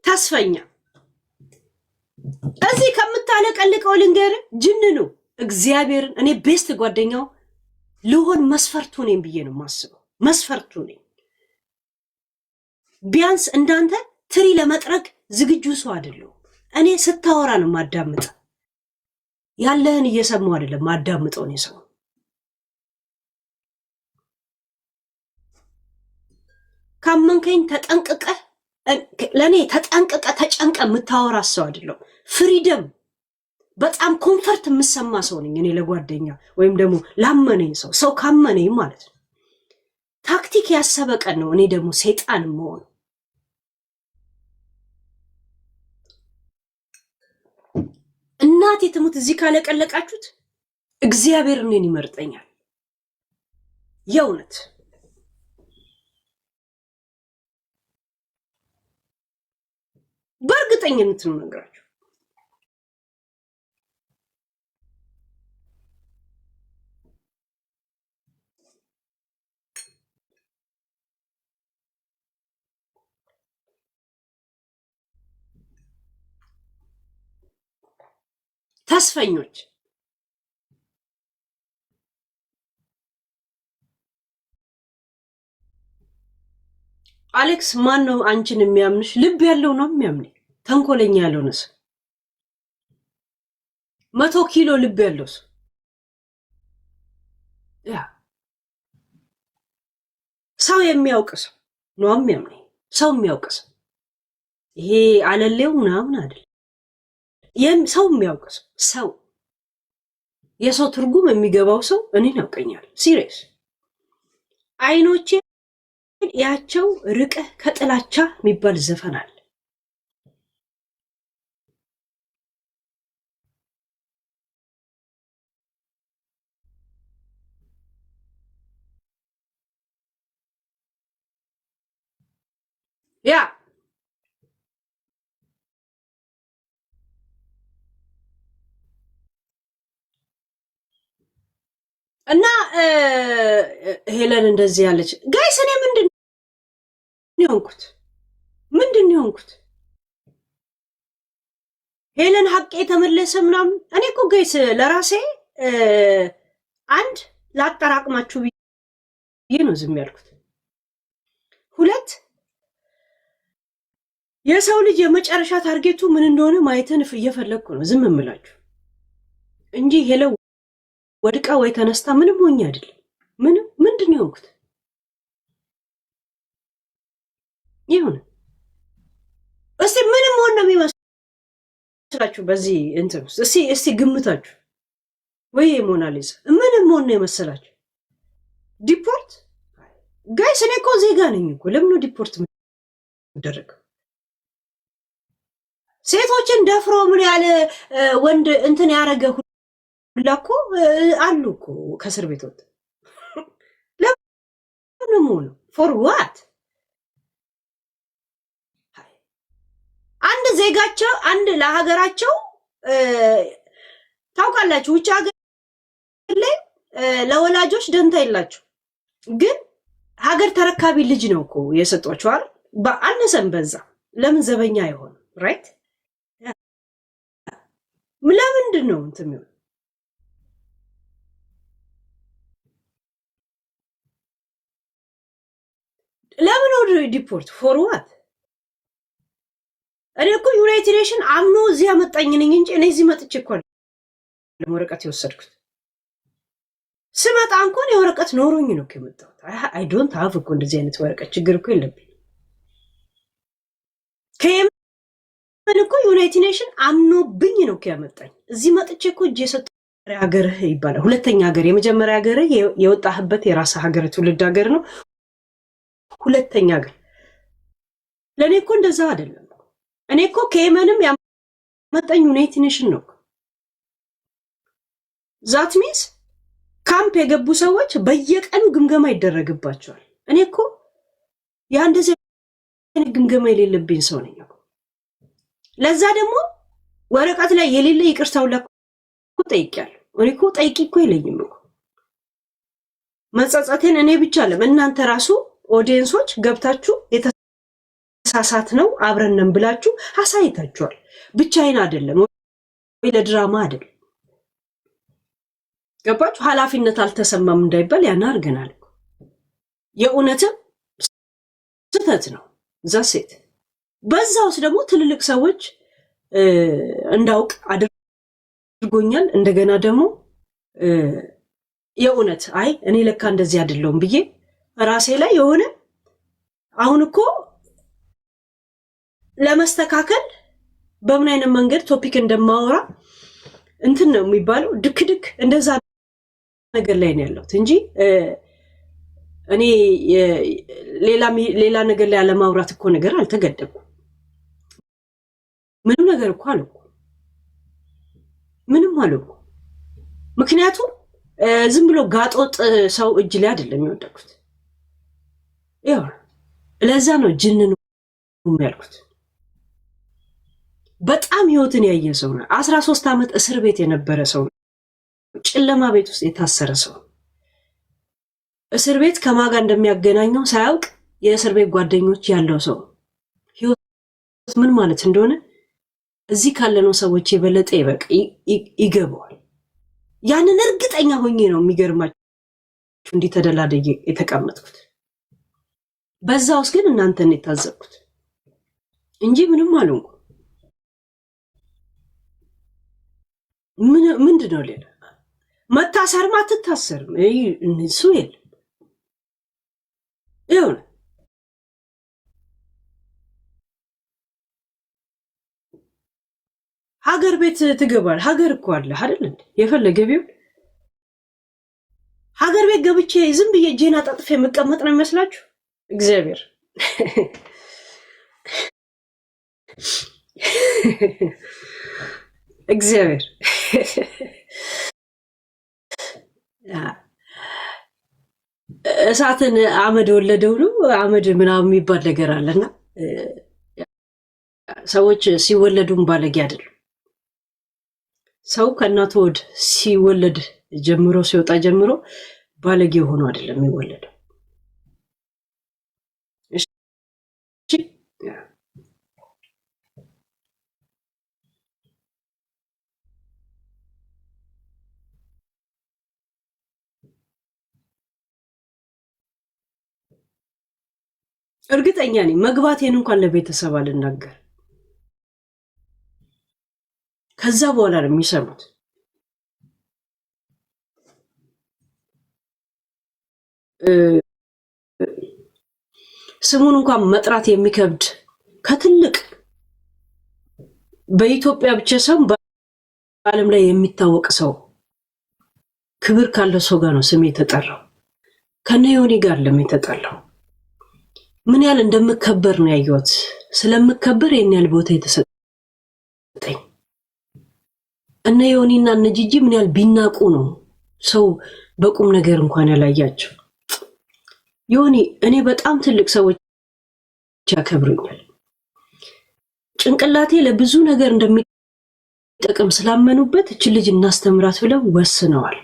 ተስፈኛ እዚህ ከምታለቀልቀው ልንገር ጅን ነው እግዚአብሔርን። እኔ ቤስት ጓደኛው ልሆን መስፈርቱ ነኝ ብዬ ነው የማስበው። መስፈርቱ ነኝ። ቢያንስ እንዳንተ ትሪ ለመጥረግ ዝግጁ ሰው አይደለሁ። እኔ ስታወራ ነው ማዳምጥ፣ ያለህን እየሰማው አይደለም ማዳምጠው ነው ሰው። ካመንከኝ ተጠንቅቀህ ለኔ ተጠንቅቀ ተጨንቀ የምታወራ ሰው አይደለም። ፍሪደም በጣም ኮምፈርት የምሰማ ሰው ነኝ እኔ ለጓደኛ ወይም ደግሞ ላመነኝ ሰው ካመነኝ ማለት ነው። ታክቲክ ያሰበ ቀን ነው እኔ ደግሞ ሰይጣን መሆን። እናቴ ትሙት እዚህ ካለቀለቃችሁት እግዚአብሔር እኔን ይመርጠኛል የእውነት። በእርግጠኝነት ነው ነገራችሁ። ተስፈኞች አሌክስ ማን ነው አንቺን የሚያምንሽ? ልብ ያለው ነው የሚያምነኝ። ተንኮለኛ ያልሆነ ሰው 100 ኪሎ ልብ ያለው ሰው ሰው የሚያውቅ ሰው ነው የሚያምነኝ። ሰው የሚያውቅ ሰው ይሄ አለሌው ምናምን አይደል። ሰው የሚያውቅ ሰው የሰው ትርጉም የሚገባው ሰው እኔን ያውቀኛል። ሲሪየስ አይኖቼ ያቸው ርቀህ ከጥላቻ የሚባል ዘፈን አለ። ያ እና ሄለን እንደዚህ ያለች ጋይስ እኔ ምንድን ነው የሆንኩት? ሄለን ሀቄ የተመለሰ ምናምን። እኔ እኮ ጋይስ ለራሴ አንድ ላጠራቅማችሁ ብዬ ነው ዝም ያልኩት። 2 የሰው ልጅ የመጨረሻ ታርጌቱ ምን እንደሆነ ማየትን እየፈለግኩ ነው ዝም እምላችሁ እንጂ ሄለን ወድቃ ወይ ተነስታ ምንም ሆኜ አይደለም። ምንድን ነው የሆንኩት? ይሁን እስቲ ምንም ሆነ ነው የሚመስላችሁ በዚህ እንትን ውስጥ እስቲ ግምታችሁ። ወይ ሞናሊዛ ምንም ሆነ ነው የመሰላችሁ? ዲፖርት ጋይስ እኔ እኮ ዜጋ ነኝ እኮ። ለምን ነው ዲፖርት የሚደረገው? ሴቶችን ደፍሮ ምን ያለ ወንድ እንትን ያረገ ሁላ እኮ አሉ እኮ ከእስር ቤት ወጥ። ለምን ነው ፎር ዋት? አንድ ዜጋቸው አንድ ለሀገራቸው ታውቃላችሁ፣ ውጭ ሀገር ላይ ለወላጆች ደንታ የላቸው፣ ግን ሀገር ተረካቢ ልጅ ነው እኮ የሰጧቸው አይደል? በአነሰም በዛ ለምን ዘበኛ አይሆንም? ራይት? ለምንድን ነው እንትን ነው? ለምን ወደ ዲፖርት ፎር ዋት? እኔ እኮ ዩናይትድ ኔሽን አምኖ እዚህ ያመጣኝ ነኝ እንጂ እኔ እዚህ መጥቼ እኮ ወረቀት የወሰድኩት ስመጣ እንኳን የወረቀት ኖሮኝ ነው ከመጣው። አይ ዶንት ሃቭ እኮ እንደዚህ አይነት ወረቀት ችግር እኮ የለብኝ። ከየመን እኮ ዩናይትድ ኔሽን አምኖብኝ ነው ከያመጣኝ። እዚህ መጥቼ እኮ እጄ ሰጥ ሀገርህ ይባላል። ሁለተኛ ሀገር፣ የመጀመሪያ ሀገር የወጣህበት የራስ ሀገር ትውልድ ሀገር ነው። ሁለተኛ ሀገር ለኔ እኮ እንደዛ አይደለም። እኔ እኮ ከየመንም ያመጣኝ ዩናይትድ ኔሽን ነው። ዛት ሚንስ ካምፕ የገቡ ሰዎች በየቀኑ ግምገማ ይደረግባቸዋል። እኔ እኮ ያ እንደዚህ አይነት ግምገማ የሌለብኝ ሰው ነኝ እኮ። ለዛ ደግሞ ወረቀት ላይ የሌለ ይቅርታው ለኮ ጠይቄያለሁ። እኔ እኮ ጠይቂ እኮ የለኝም እኮ መጸጸቴን እኔ ብቻ አለም እናንተ ራሱ ኦዲየንሶች ገብታችሁ የተሳሳት ነው አብረንም ብላችሁ አሳይታችኋል። ብቻዬን አይደለም ወይ ለድራማ አይደለም። ገባችሁ? ኃላፊነት አልተሰማም እንዳይባል ያን አድርገናል። የእውነትም ስህተት ነው ዛሴት። በዛ ውስጥ ደግሞ ትልልቅ ሰዎች እንዳውቅ አድርጎኛል። እንደገና ደግሞ የእውነት አይ እኔ ለካ እንደዚህ አይደለሁም ብዬ ራሴ ላይ የሆነ አሁን እኮ ለመስተካከል በምን አይነት መንገድ ቶፒክ እንደማወራ እንትን ነው የሚባለው ድክድክ እንደዛ ነገር ላይ ነው ያለሁት እንጂ እኔ ሌላ ነገር ላይ አለማውራት እኮ ነገር አልተገደብኩም። ምንም ነገር እኮ አልኩ ምንም አልኩ። ምክንያቱም ዝም ብሎ ጋጦጥ ሰው እጅ ላይ አይደለም የወደቅኩት። ያው ለዛ ነው ጅን ነው ያልኩት። በጣም ህይወትን ያየ ሰው ነው። 13 ዓመት እስር ቤት የነበረ ሰው ነው። ጨለማ ቤት ውስጥ የታሰረ ሰው እስር ቤት ከማጋ እንደሚያገናኘው ሳያውቅ የእስር ቤት ጓደኞች ያለው ሰው ህይወት ምን ማለት እንደሆነ እዚህ ካለነው ሰዎች የበለጠ ይበቅ ይገባዋል። ያንን እርግጠኛ ሆኜ ነው የሚገርማችሁ እንዲህ ተደላደየ የተቀመጥኩት። በዛ ውስጥ ግን እናንተን የታዘብኩት እንጂ ምንም አልሆንኩም። ምንድነው ሌላ መታሰርም አትታሰርም እሱ የለም። ይሁን ሀገር ቤት ትገባል። ሀገር እኮ አለ አይደል እንዴ? የፈለገ ቢሆን ሀገር ቤት ገብቼ ዝም ብዬ እጄን አጣጥፌ መቀመጥ ነው የሚመስላችሁ? እግዚአብሔር እግዚአብሔር እሳትን አመድ ወለደው ነው አመድ ምናምን የሚባል ነገር አለና ሰዎች ሲወለዱም ባለጌ አይደሉም። ሰው ከእናቱ ወድ ሲወለድ ጀምሮ ሲወጣ ጀምሮ ባለጌ ሆኖ አይደለም የሚወለደው። እሺ እርግጠኛ ነኝ መግባቴን እንኳን ለቤተሰብ አልናገር። ከዛ በኋላ ነው የሚሰሙት። ስሙን እንኳን መጥራት የሚከብድ ከትልቅ በኢትዮጵያ ብቻ ሳይሆን በዓለም ላይ የሚታወቅ ሰው ክብር ካለው ሰው ጋር ነው ስሜ የተጠራው። ከነ ዮኒ ጋር ለምን ምን ያህል እንደምከበር ነው ያየሁት። ስለምከበር የኔ ያህል ቦታ የተሰጠኝ እነ ዮኒና እነ ጂጂ ምን ያህል ቢናቁ ነው ሰው በቁም ነገር እንኳን ያላያቸው። ዮኒ እኔ በጣም ትልቅ ሰዎች ያከብሩኛል። ጭንቅላቴ ለብዙ ነገር እንደሚጠቅም ስላመኑበት እቺ ልጅ እናስተምራት ብለው ወስነዋል።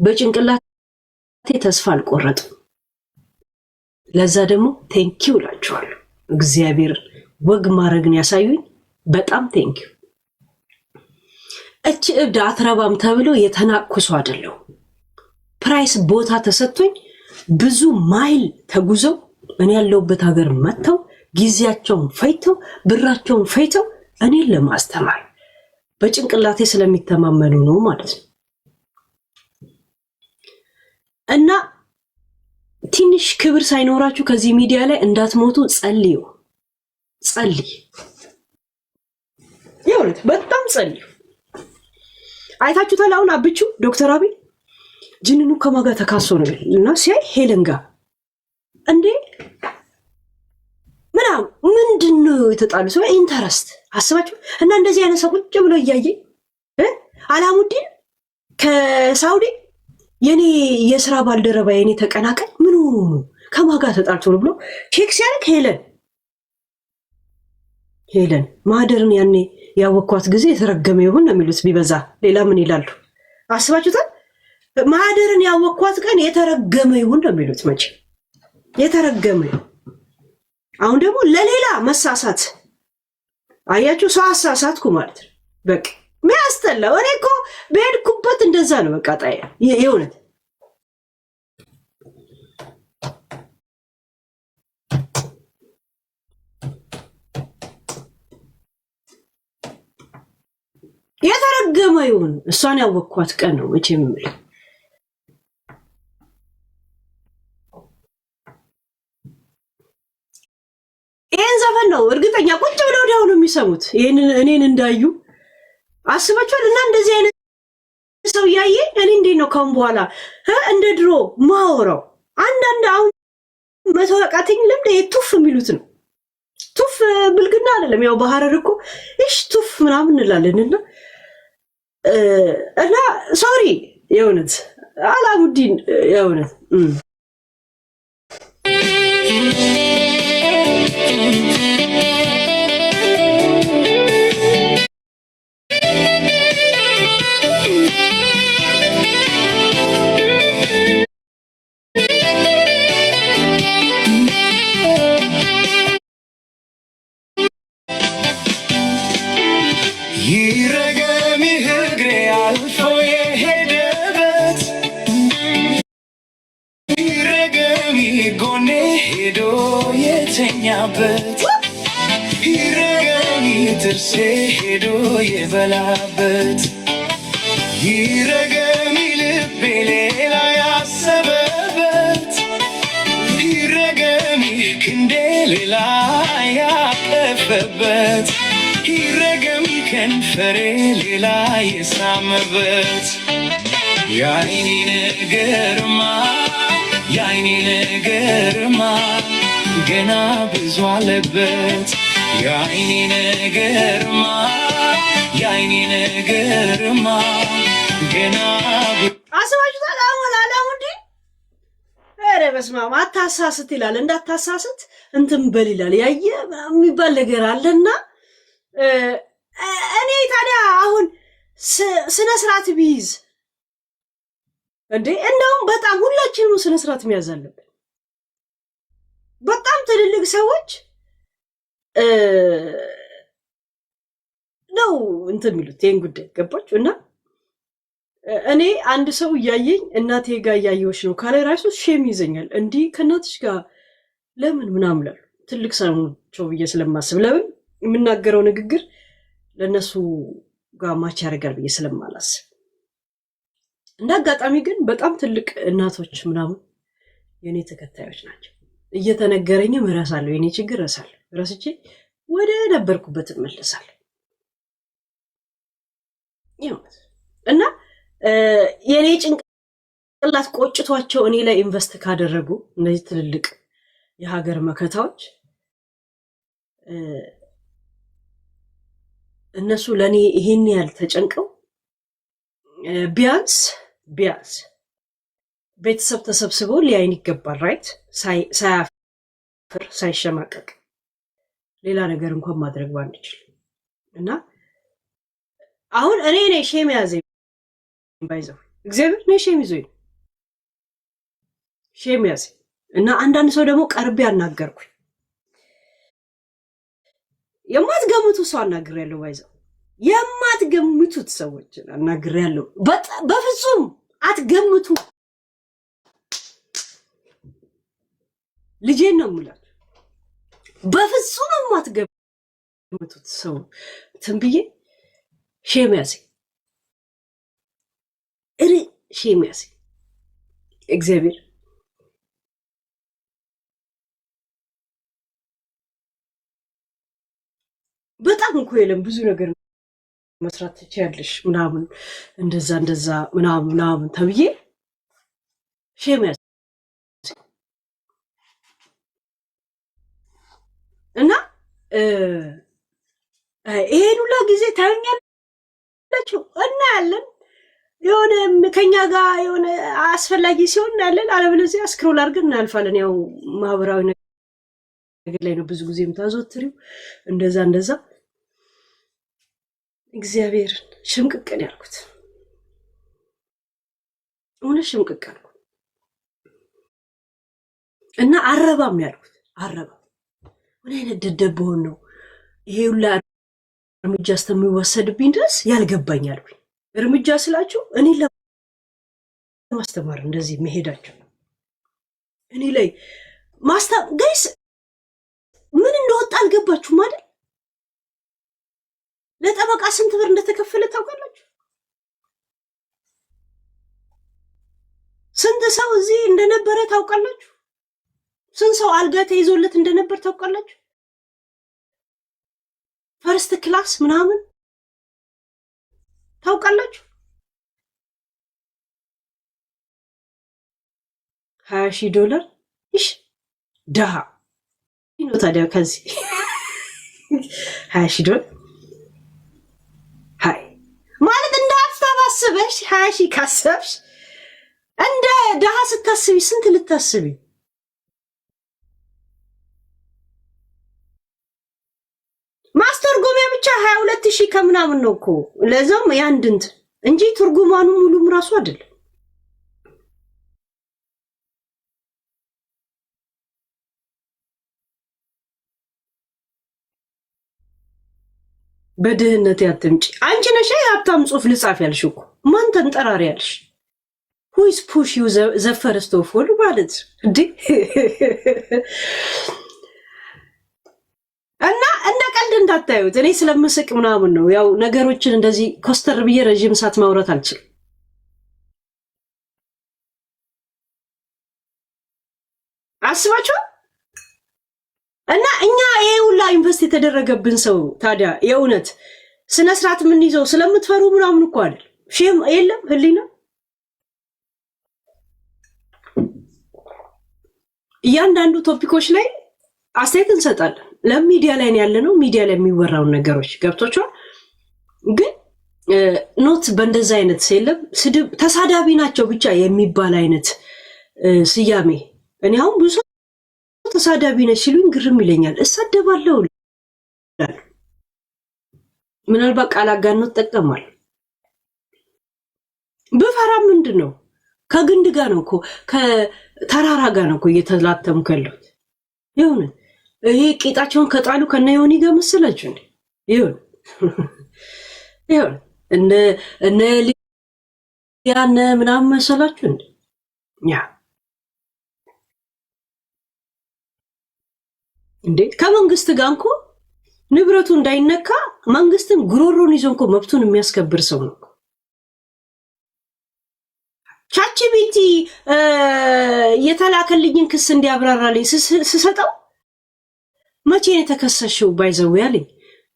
በጭንቅላቴ ተስፋ አልቆረጥም። ለዛ ደግሞ ቴንኪው እላችኋለሁ። እግዚአብሔር ወግ ማድረግን ያሳዩኝ በጣም ቴንኪው። እቺ እብድ አትረባም ተብሎ የተናኩሱ አይደለም። ፕራይስ ቦታ ተሰጥቶኝ ብዙ ማይል ተጉዘው እኔ ያለሁበት ሀገር መጥተው ጊዜያቸውን ፈይተው ብራቸውን ፈይተው እኔን ለማስተማር በጭንቅላቴ ስለሚተማመኑ ነው ማለት ነው። እና ትንሽ ክብር ሳይኖራችሁ ከዚህ ሚዲያ ላይ እንዳትሞቱ ጸልዩ። ይኸውልህ በጣም ጸልዩ። አይታችሁታል። አሁን አብቹ ዶክተር አብይ ጅንኑ ከማጋ ተካሶ ነው እና ሲያይ ሄለን ጋር እንዴ ምንድነው የተጣሉ ሰው ኢንተረስት አስባችሁ እና እንደዚህ አይነት ሰው ቁጭ ብሎ እያየ አላሙዲን ከሳውዲ የኔ የስራ ባልደረባ የኔ ተቀናቃኝ ምን ሆኖ ነው ከማጋ ተጣልቶ ነው ብሎ ቼክ ሲያደርግ ሄለን ማህደርን ያኔ ያወኳት ጊዜ የተረገመ ይሁን ነው የሚሉት። ቢበዛ ሌላ ምን ይላሉ አስባችሁታል? ማህደርን ያወኳት ቀን የተረገመ ይሁን ነው የሚሉት። መቼ የተረገመ አሁን ደግሞ ለሌላ መሳሳት አያችሁ። ሰው አሳሳትኩ ማለት ነው በቃ ሚያስተላው። እኔ እኮ በሄድኩበት እንደዛ ነው በቃ ጣያ የእውነት የተረገመ ይሁን እሷን ያወኳት ቀን ነው መቼም የምልህ። ይሄን ዘፈን ነው እርግጠኛ ቁጭ ብለው ወዲያው ነው የሚሰሙት። ይሄንን እኔን እንዳዩ አስባችኋል? እና እንደዚህ አይነት ሰው ያየ እኔ እንዴት ነው ካሁን በኋላ እንደ ድሮ ማወራው? አንዳንድ አሁን መተዋቃተኝ ለምደ ቱፍ የሚሉት ነው። ቱፍ ብልግና አይደለም። ያው በሐረር እኮ እሺ ቱፍ ምናምን እንላለንና እና ሶሪ የእውነት አላሙዲን የእውነት ይረገሚ ጥርሴ ሄዶ የበላበት ይረገሚ ልቤ ሌላ ያሰበበት ይረገሚ ክንዴ ሌላ ያቀፈበት ይረገሚ ከንፈሬ ሌላ የሳመበት የዓይኔ ነገርማ ገና ብዙ አለበት። የዓይኔ ነገርማ ገና አስባችሁታል? አላሙዲን ኧረ በስመ አብ አታሳስት ይላል። እንዳታሳስት እንትን በል ይላል። ያየ የሚባል ነገር አለና እኔ ታዲያ አሁን ስነ ስርዓት ቢይዝ እንዴ እንደውም በጣም ሁላችንም ስነ ስርዓት መያዝ አለብን። በጣም ትልልቅ ሰዎች ነው እንትን የሚሉት ይሄን ጉዳይ ገባችሁ? እና እኔ አንድ ሰው እያየኝ እናቴ ጋር እያየሁሽ ነው ካለ ራሱ ሼም ይዘኛል። እንዲህ ከእናትሽ ጋር ለምን ምናምን እላለሁ። ትልቅ ሰው ብዬ ስለማስብ ለምን የምናገረው ንግግር ለእነሱ ጋር ማች ያደርጋል ብዬ ስለማላስብ። እንደ አጋጣሚ ግን በጣም ትልቅ እናቶች ምናምን የእኔ ተከታዮች ናቸው። እየተነገረኝም እረሳለሁ። የኔ ችግር እረሳለሁ። ረስቼ ወደ ነበርኩበት እመለሳለሁ። እና የኔ ጭንቅላት ቆጭቷቸው እኔ ላይ ኢንቨስት ካደረጉ እነዚህ ትልልቅ የሀገር መከታዎች እነሱ ለኔ ይሄን ያህል ተጨንቀው ቢያንስ ቤተሰብ ተሰብስበው ሊያይን ይገባል። ራይት ሳያፍር ሳይሸማቀቅ ሌላ ነገር እንኳን ማድረግ ባንችል እና አሁን እኔ ነኝ ሼም ያዘኝ ባይዘው እግዚአብሔር ነው ሼም ይዞኝ ሼም ያዘኝ እና አንዳንድ ሰው ደግሞ ቀርቤ አናገርኩኝ። የማትገምቱ ሰው አናግሬያለሁ። ባይዘው የማትገምቱት ሰዎች አናግሬያለሁ። በፍጹም አትገምቱ። ልጄን ነው የምላችሁ። በፍጹም የማትገምቱት ሰው ትንብዬ ሼም ያዘኝ ሼም ያዘኝ እግዚአብሔር በጣም እኮ የለም ብዙ ነገር መስራት ትችያለሽ ምናምን እንደዛ ምናምን ተብዬ ሼም ያዝ እና ይሄን ሁላ ጊዜ ታዩኛላችሁ እና ያለን የሆነ ከኛ ጋር የሆነ አስፈላጊ ሲሆን እናያለን፣ አለበለዚያ ስክሮል አድርገን እናልፋለን። ያው ማህበራዊ ነገር ላይ ነው ብዙ ጊዜ የምታዘወትሪው እንደዛ እግዚአብሔርን ሽምቅቅን ያልኩት እውነት ሽምቅቅ አልኩት እና አረባም ያልኩት አረባም ምን አይነት ደደብ ብሆን ነው ይሄ ሁላ እርምጃ እስከሚወሰድብኝ ድረስ ያልገባኝ አልኩኝ። እርምጃ ስላችሁ እኔ ለማስተማር እንደዚህ መሄዳችሁ እኔ ላይ ጋይስ ምን እንደወጣ አልገባችሁም አይደል? ለጠበቃ ስንት ብር እንደተከፈለ ታውቃላችሁ? ስንት ሰው እዚህ እንደነበረ ታውቃላችሁ? ስንት ሰው አልጋ ተይዞለት እንደነበር ታውቃላችሁ? ፈርስት ክላስ ምናምን ታውቃላችሁ? $20,000 እሺ ደሃ ነው ታዲያ ከዚህ $20,000 ሃይ ማለት እንደ ሀሳብ አስበሽ 20,000 ካሰብሽ እንደ ደሃ ስታስቢ ስንት ልታስቢ? ማስተርጎሚያ ብቻ 22,000 ከምናምን ነው እኮ ለዛም ያንድንት እንጂ ትርጉማኑ ሙሉም ራሱ አይደለም። በድህነት ያትምጪ አንቺ ነሽ የሀብታም ጽሑፍ ልጻፍ ያልሽ እኮ ማን ተንጠራሪ ያልሽ? ሁይስ ፑሽ ዩ ዘፈርስት ኦፍ ኦል ማለት እንዴ? እና እንደ ቀልድ እንዳታዩት እኔ ስለምስቅ ምናምን ነው። ያው ነገሮችን እንደዚህ ኮስተር ብዬ ረዥም ሰዓት ማውራት አልችልም። አስባችሁ እና እኛ ይሄ ሁላ ኢንቨስት የተደረገብን ሰው ታዲያ የእውነት ስነ ስርዓት የምንይዘው ስለምትፈሩ ምናምን እኮ አይደል? ሼም የለም ህሊና እያንዳንዱ ቶፒኮች ላይ አስተያየት እንሰጣለን። ለሚዲያ ላይ ያለ ነው ሚዲያ ላይ የሚወራውን ነገሮች ገብቶቻል። ግን ኖት በእንደዛ አይነት የለም ስድብ ተሳዳቢ ናቸው ብቻ የሚባል አይነት ስያሜ እኔ አሁን ብዙ ተሳዳቢ ነች ሲሉኝ ግርም ይለኛል። እሳደባለሁ ምናልባት ቃል አጋኖት ተጠቀማል ብፈራ ምንድን ነው ከግንድ ጋር ነው እኮ ከተራራ ጋር ነው እኮ እየተላተምኩ ያለሁት። ይሁን ይሄ ቂጣቸውን ከጣሉ ከነ ዮኒ ጋር መሰላችሁ እንዴ? ይሁን እነ ሊያነ ምናምን መሰላችሁ እንዴ? ያ እንዴ ከመንግስት ጋር እንኳ ንብረቱ እንዳይነካ መንግስትን ጉሮሮን ይዞ እንኳ መብቱን የሚያስከብር ሰው ነው። ቻቺቢቲ የተላከልኝን ክስ እንዲያብራራልኝ ስሰጠው መቼ ነው የተከሰሽው ባይዘው ያለኝ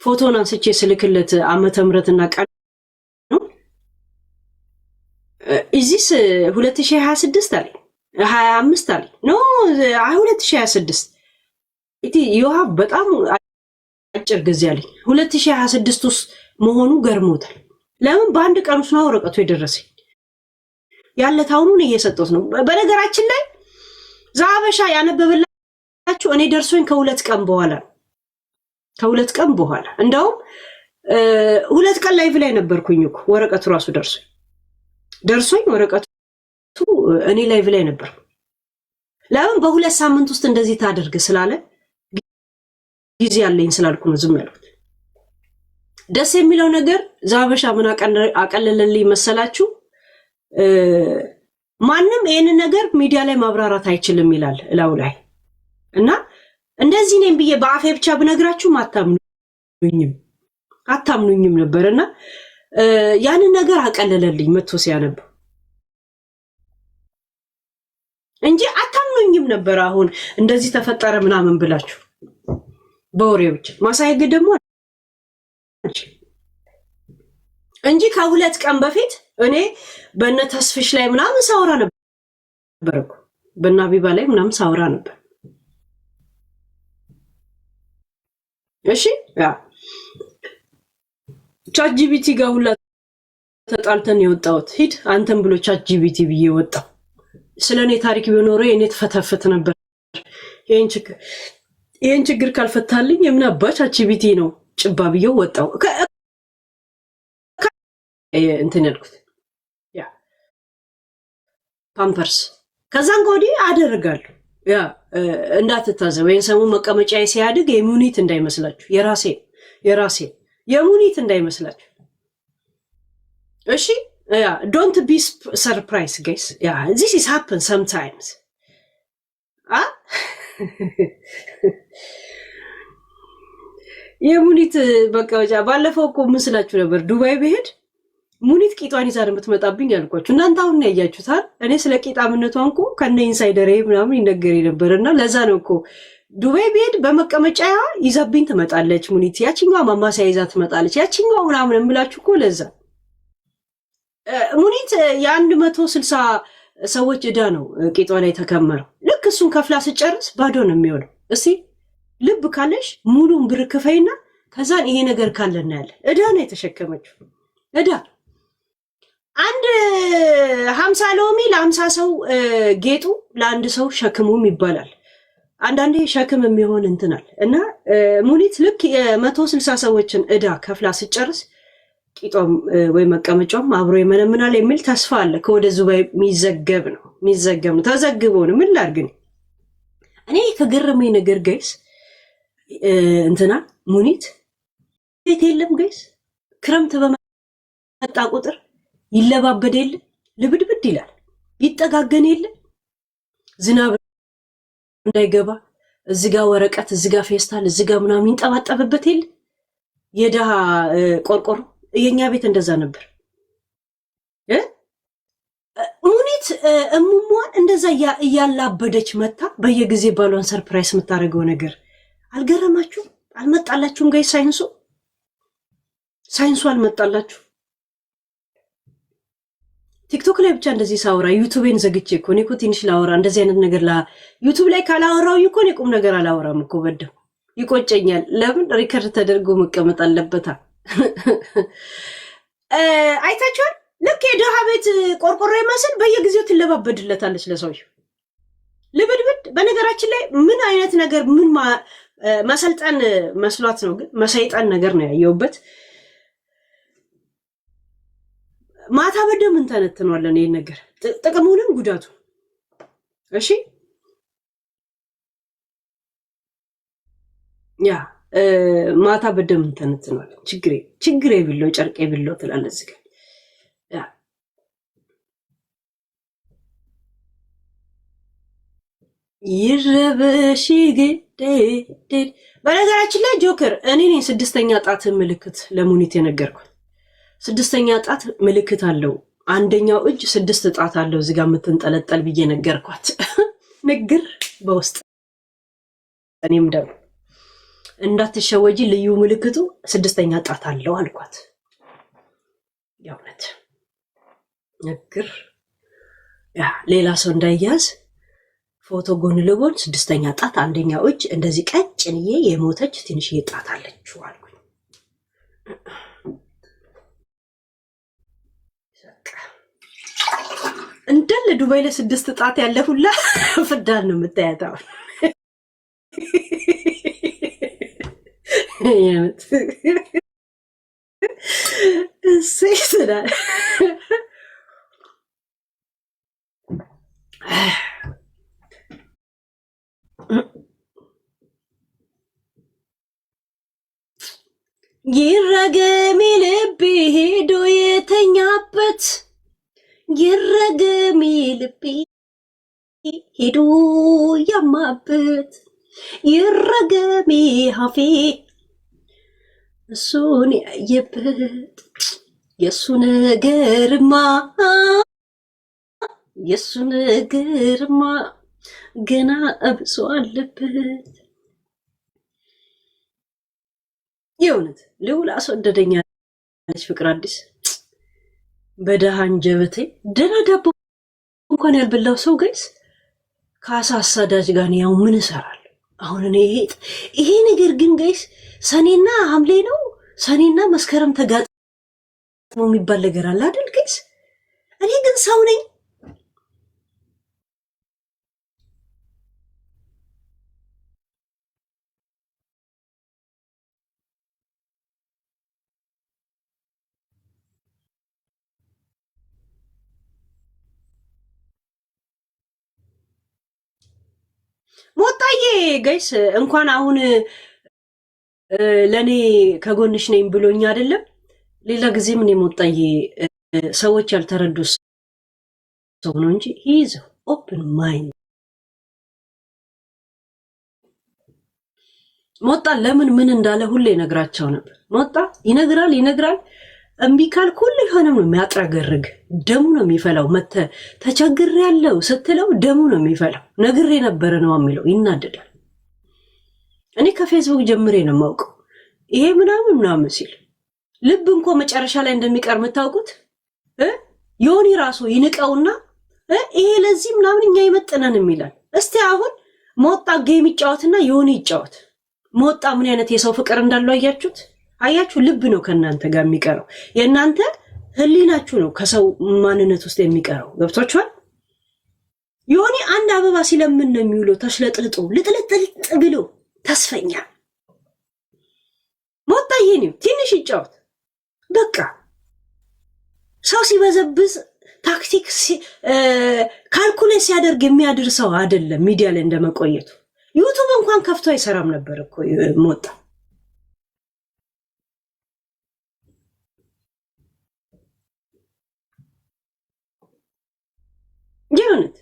ፎቶን አንስቼ ስልክለት ዓመተ ምህረትና ቀን ነው እዚስ 2026 አለኝ 25 አለኝ ኖ 2026 እቲ ዩሃ በጣም አጭር ጊዜ አለኝ 2026 ውስጥ መሆኑ ገርሞታል። ለምን በአንድ ቀን ውስጥ ነው ወረቀቱ የደረሰኝ ያለታውኑን እየሰጠሁት ነው። በነገራችን ላይ ዛበሻ ያነበበላችሁ እኔ ደርሶኝ ከሁለት ቀን በኋላ እንደውም 2 ቀን ላይቭ ላይ ነበርኩኝ እኮ ወረቀቱ ራሱ ደርሶኝ ወረቀቱ እኔ ላይቭ ላይ ነበርኩ። ለምን በ2 ሳምንት ውስጥ እንደዚህ ታደርግ ስላለ ጊዜ ያለኝ ስላልኩ ነው ዝም ያልኩት። ደስ የሚለው ነገር ዛበሻ ምን አቀለለልኝ መሰላችሁ? ማንም ይሄንን ነገር ሚዲያ ላይ ማብራራት አይችልም ይላል እላው ላይ እና እንደዚህ ነኝ ብዬ በአፌ ብቻ ብነግራችሁ አታምኑኝም ነበርና ያንን ነገር አቀለለልኝ መጥቶ ሲያነብ እንጂ አታምኑኝም ነበር። አሁን እንደዚህ ተፈጠረ ምናምን ብላችሁ በወሬዎች ማሳየግ ደግሞ እንጂ ከሁለት ቀን በፊት እኔ በእነ ተስፍሽ ላይ ምናምን ሳውራ ነበር እኮ በእነ አቢባ ላይ ምናምን ሳውራ ነበር። እሺ ያ ቻት ጂቢቲ ጋር ሁላ ተጣልተን የወጣሁት ሂድ አንተም ብሎ ቻት ጂቢቲ ብዬ ወጣው። ስለኔ ታሪክ ቢኖር የኔ ተፈተፈተ ነበር። ይሄን ችግር ካልፈታልኝ የምን አባች ቻት ጂቢቲ ነው ጭባ ብዬው ወጣው። እንትን ያልኩት ያ ፓምፐርስ ከዛን ወዲህ አደርጋለሁ። ያ እንዳትታዘብ ወይን ሰሙ መቀመጫዬ ሲያድግ የሙኒት እንዳይመስላችሁ የራሴ የሙኒት እንዳይመስላችሁ እሺ። ያ ዶንት ቢ ሰርፕራይዝ ጋይስ ያ this is happen sometimes የሙኒት መቀመጫ ባለፈው እኮ ምን ስላችሁ ነበር? ዱባይ ብሄድ ሙኒት ቂጧን ይዛ የምትመጣብኝ ያልኳችሁ እናንተ አሁን ያያችሁታል። እኔ ስለ ቂጣምነቷ እንኳ ከነ ኢንሳይደር ምናምን ይነገር ነበርና ለዛ ነው እኮ ዱባይ ብሄድ በመቀመጫ ይዛብኝ ትመጣለች ሙኒት። ያቺኛው ማማሳያ ይዛ ትመጣለች። ያቺኛው ምናምን የምላችሁ እኮ ለዛ ሙኒት የ160 ሰዎች ዕዳ ነው ቂጧ ላይ ተከመረው። ልክ እሱን ከፍላ ስጨርስ ባዶ ነው የሚሆነው። እስቲ ልብ ካለሽ ሙሉን ብር ክፈይና ከዛን ይሄ ነገር ካለና ያለ ዕዳ ነው የተሸከመችው ዕዳ። አንድ 50 ሎሚ ለ50 ሰው ጌጡ ለአንድ ሰው ሸክሙም ይባላል። አንዳንዴ ሸክም የሚሆን እንትናል እና ሙኒት ልክ የ160 ሰዎችን ዕዳ ከፍላ ስጨርስ ቂጧም ወይ መቀመጫም አብሮ ይመነምናል የሚል ተስፋ አለ። ከወደ ዙባይ የሚዘገብ ነው ተዘግቦ ነው። ምን ላድርግ እኔ ከገረመኝ ነገር ጋይስ እንትና ሙኒት ቤት የለም ጋይስ። ክረምት በመጣ ቁጥር ይለባበድ የለ ልብድብድ ይላል፣ ይጠጋገን የለ ዝናብ እንዳይገባ እዚጋ ወረቀት እዚጋ ፌስታል እዚጋ ምናምን ይንጠባጠብበት የለ የደሃ ቆርቆሮ። የኛ ቤት እንደዛ ነበር። ሙኒት እሙሟን እንደዛ እያላበደች መታ በየጊዜ ባሏን ሰርፕራይዝ የምታደርገው ነገር አልገረማችሁም? አልመጣላችሁም ጋይ? ሳይንሱ አልመጣላችሁ? ቲክቶክ ላይ ብቻ እንደዚህ ሳውራ ዩቲዩብን ዘግቼ እኮ እኔ እኮ ትንሽ ላወራ እንደዚህ አይነት ነገር ዩቲዩብ ላይ ካላወራው እኮ እኔ ቁም ነገር አላወራም እኮ በደም ይቆጨኛል። ለምን ሪከርድ ተደርጎ መቀመጥ አለበታ? አይታችኋል? ልክ የደሃ ቤት ቆርቆሮ ይመስል በየጊዜው ትለባበድለታለች ለሰው ልብድብድ። በነገራችን ላይ ምን አይነት ነገር ምን መሰልጠን መስሏት ነው? ግን መሰይጠን ነገር ነው ያየውበት። ማታ በደም እንተነትነዋለን ይሄን ነገር ጥቅሙንም ጉዳቱ። እሺ ያ ማታ በደም እንተነትነዋለን። ችግሬ ቢሎ ጨርቄ ቢሎ ትላለች እዚህ ጋር ያ ይረበሽ ግዴ። በነገራችን ላይ ጆከር እኔ ነኝ 6ኛ ጣት ምልክት ለሙኒት የነገርኩት። 6ኛ ጣት ምልክት አለው። አንደኛው እጅ 6 ጣት አለው እዚህ ጋር የምትንጠለጠል ብዬ ነገርኳት። ንግር በውስጥ እኔም ደግሞ እንዳትሸወጂ ልዩ ምልክቱ 6ኛ ጣት አለው አልኳት። ያውነት ንግር ያ ሌላ ሰው እንዳይያዝ ፎቶ ጎን ለጎን 6ኛ ጣት አንደኛው እጅ እንደዚህ ቀጭንዬ የሞተች ትንሽዬ ጣት አለችው አልኩኝ። እንዳለ ዱባይ ለ6 ጣት ያለ ሁላ ፍዳን ነው የምታያታው። እሰይስና ይረገም ልቤ ሄዶ የተኛበት ይረገም ልቤ ሄዶ ያማበት ይረገም ሀፌ እሱን ያየበት የእሱ ነገርማ የሱ ነገርማ ገና አብሶ አለበት። የእውነት ልውል አስወደደኛለች ፍቅር አዲስ በደሃ አንጀበቴ ደህና ዳቦ እንኳን ያልበላው ሰው ጋይስ ከአሳ አሳዳጅ ጋር ያው ምን እሰራለሁ አሁን እኔ ይሄ ነገር ግን ጋይስ ሰኔና ሐምሌ ነው ሰኔና መስከረም ተጋጥሞ የሚባል ነገር አለ አይደል ጋይስ? እኔ ግን ሰው ነኝ ሞጣዬ ጋይስ እንኳን አሁን ለኔ ከጎንሽ ነኝ ብሎኝ አይደለም ሌላ ጊዜ ምን ሞጣዬ ሰዎች ያልተረዱ ሰው ነው እንጂ ሂዝ ኦፕን ማይንድ ሞጣ ለምን ምን እንዳለ ሁሌ ነግራቸው ነበር። ሞጣ ይነግራል እምቢ ካልክ ሁሌ የሆነም ነው የሚያጥረገርግ ደሙ ነው የሚፈላው። መተ ተቸግር ያለው ስትለው ደሙ ነው የሚፈላው። ነግሬ ነበረ ነው የሚለው ይናደዳል። እኔ ከፌስቡክ ጀምሬ ነው የማውቀው ይሄ ምናምን ሲል ልብ እንኳ መጨረሻ ላይ እንደሚቀር የምታውቁት ዮኒ ራሱ ይንቀውና ይሄ ለዚህ ምናምን እኛ ይመጥነን የሚላል። እስቲ አሁን ሞጣ ጌም ይጫወትና ዮኒ ይጫወት። ሞጣ ምን አይነት የሰው ፍቅር እንዳለው አያችሁ? ልብ ነው ከእናንተ ጋር የሚቀረው። የእናንተ ህሊናችሁ ነው ከሰው ማንነት ውስጥ የሚቀረው። ገብቷችኋል? ዮኒ አንድ አበባ ሲለምን ነው የሚውለው ተሽለጥልጦ ልጥልጥልጥ ብሎ ተስፈኛ። ሞጣ ይሄኔው ትንሽ ይጫወት በቃ። ሰው ሲበዘብዝ ታክቲክ ካልኩሌት ሲያደርግ የሚያድር ሰው አይደለም። ሚዲያ ላይ እንደመቆየቱ ዩቱብ እንኳን ከፍቶ አይሰራም ነበር እኮ ሞጣ። የእውነት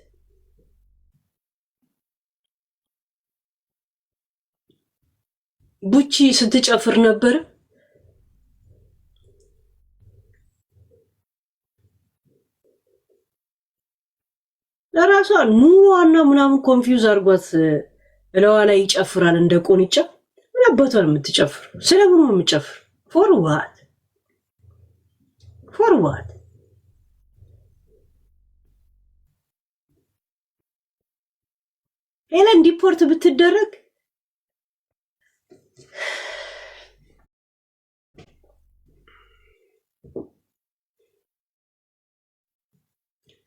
ቡቺ ስትጨፍር ነበር። ለራሷን ኑሯና ምናምን ኮንፊውዝ አድርጓት እለዋ ላይ ይጨፍራል እንደ ቆንጫ። ምን አባቷን የምትጨፍር ስለምን ነው የምትጨፍር? ፎርዋርድ ሄለን ዲፖርት ብትደረግ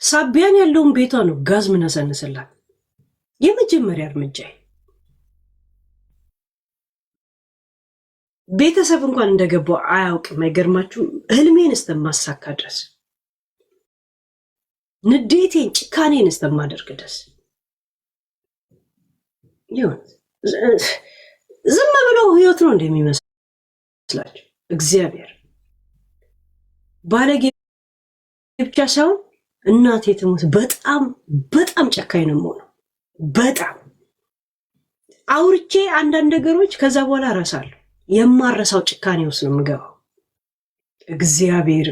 ሳቢያን ያለውን ቤቷ ነው ጋዝ ምናሰነሰላት። የመጀመሪያ እርምጃ ቤተሰብ እንኳን እንደገባው አያውቅም። አይገርማችሁ? ህልሜን እስተማሳካ ድረስ ንዴቴን ጭካኔን እስተማደርግ ድረስ ዝም ብለው ህይወት ነው እንደሚመስላችሁ። እግዚአብሔር ባለጌ ብቻ ሳይሆን እናቴ ትሙት በጣም ጨካኝ ነው የምሆነው። በጣም አውርቼ አንዳንድ ነገሮች ከዛ በኋላ እረሳለሁ። የማረሳው ጭካኔ ውስጥ ነው የምገባው። እግዚአብሔር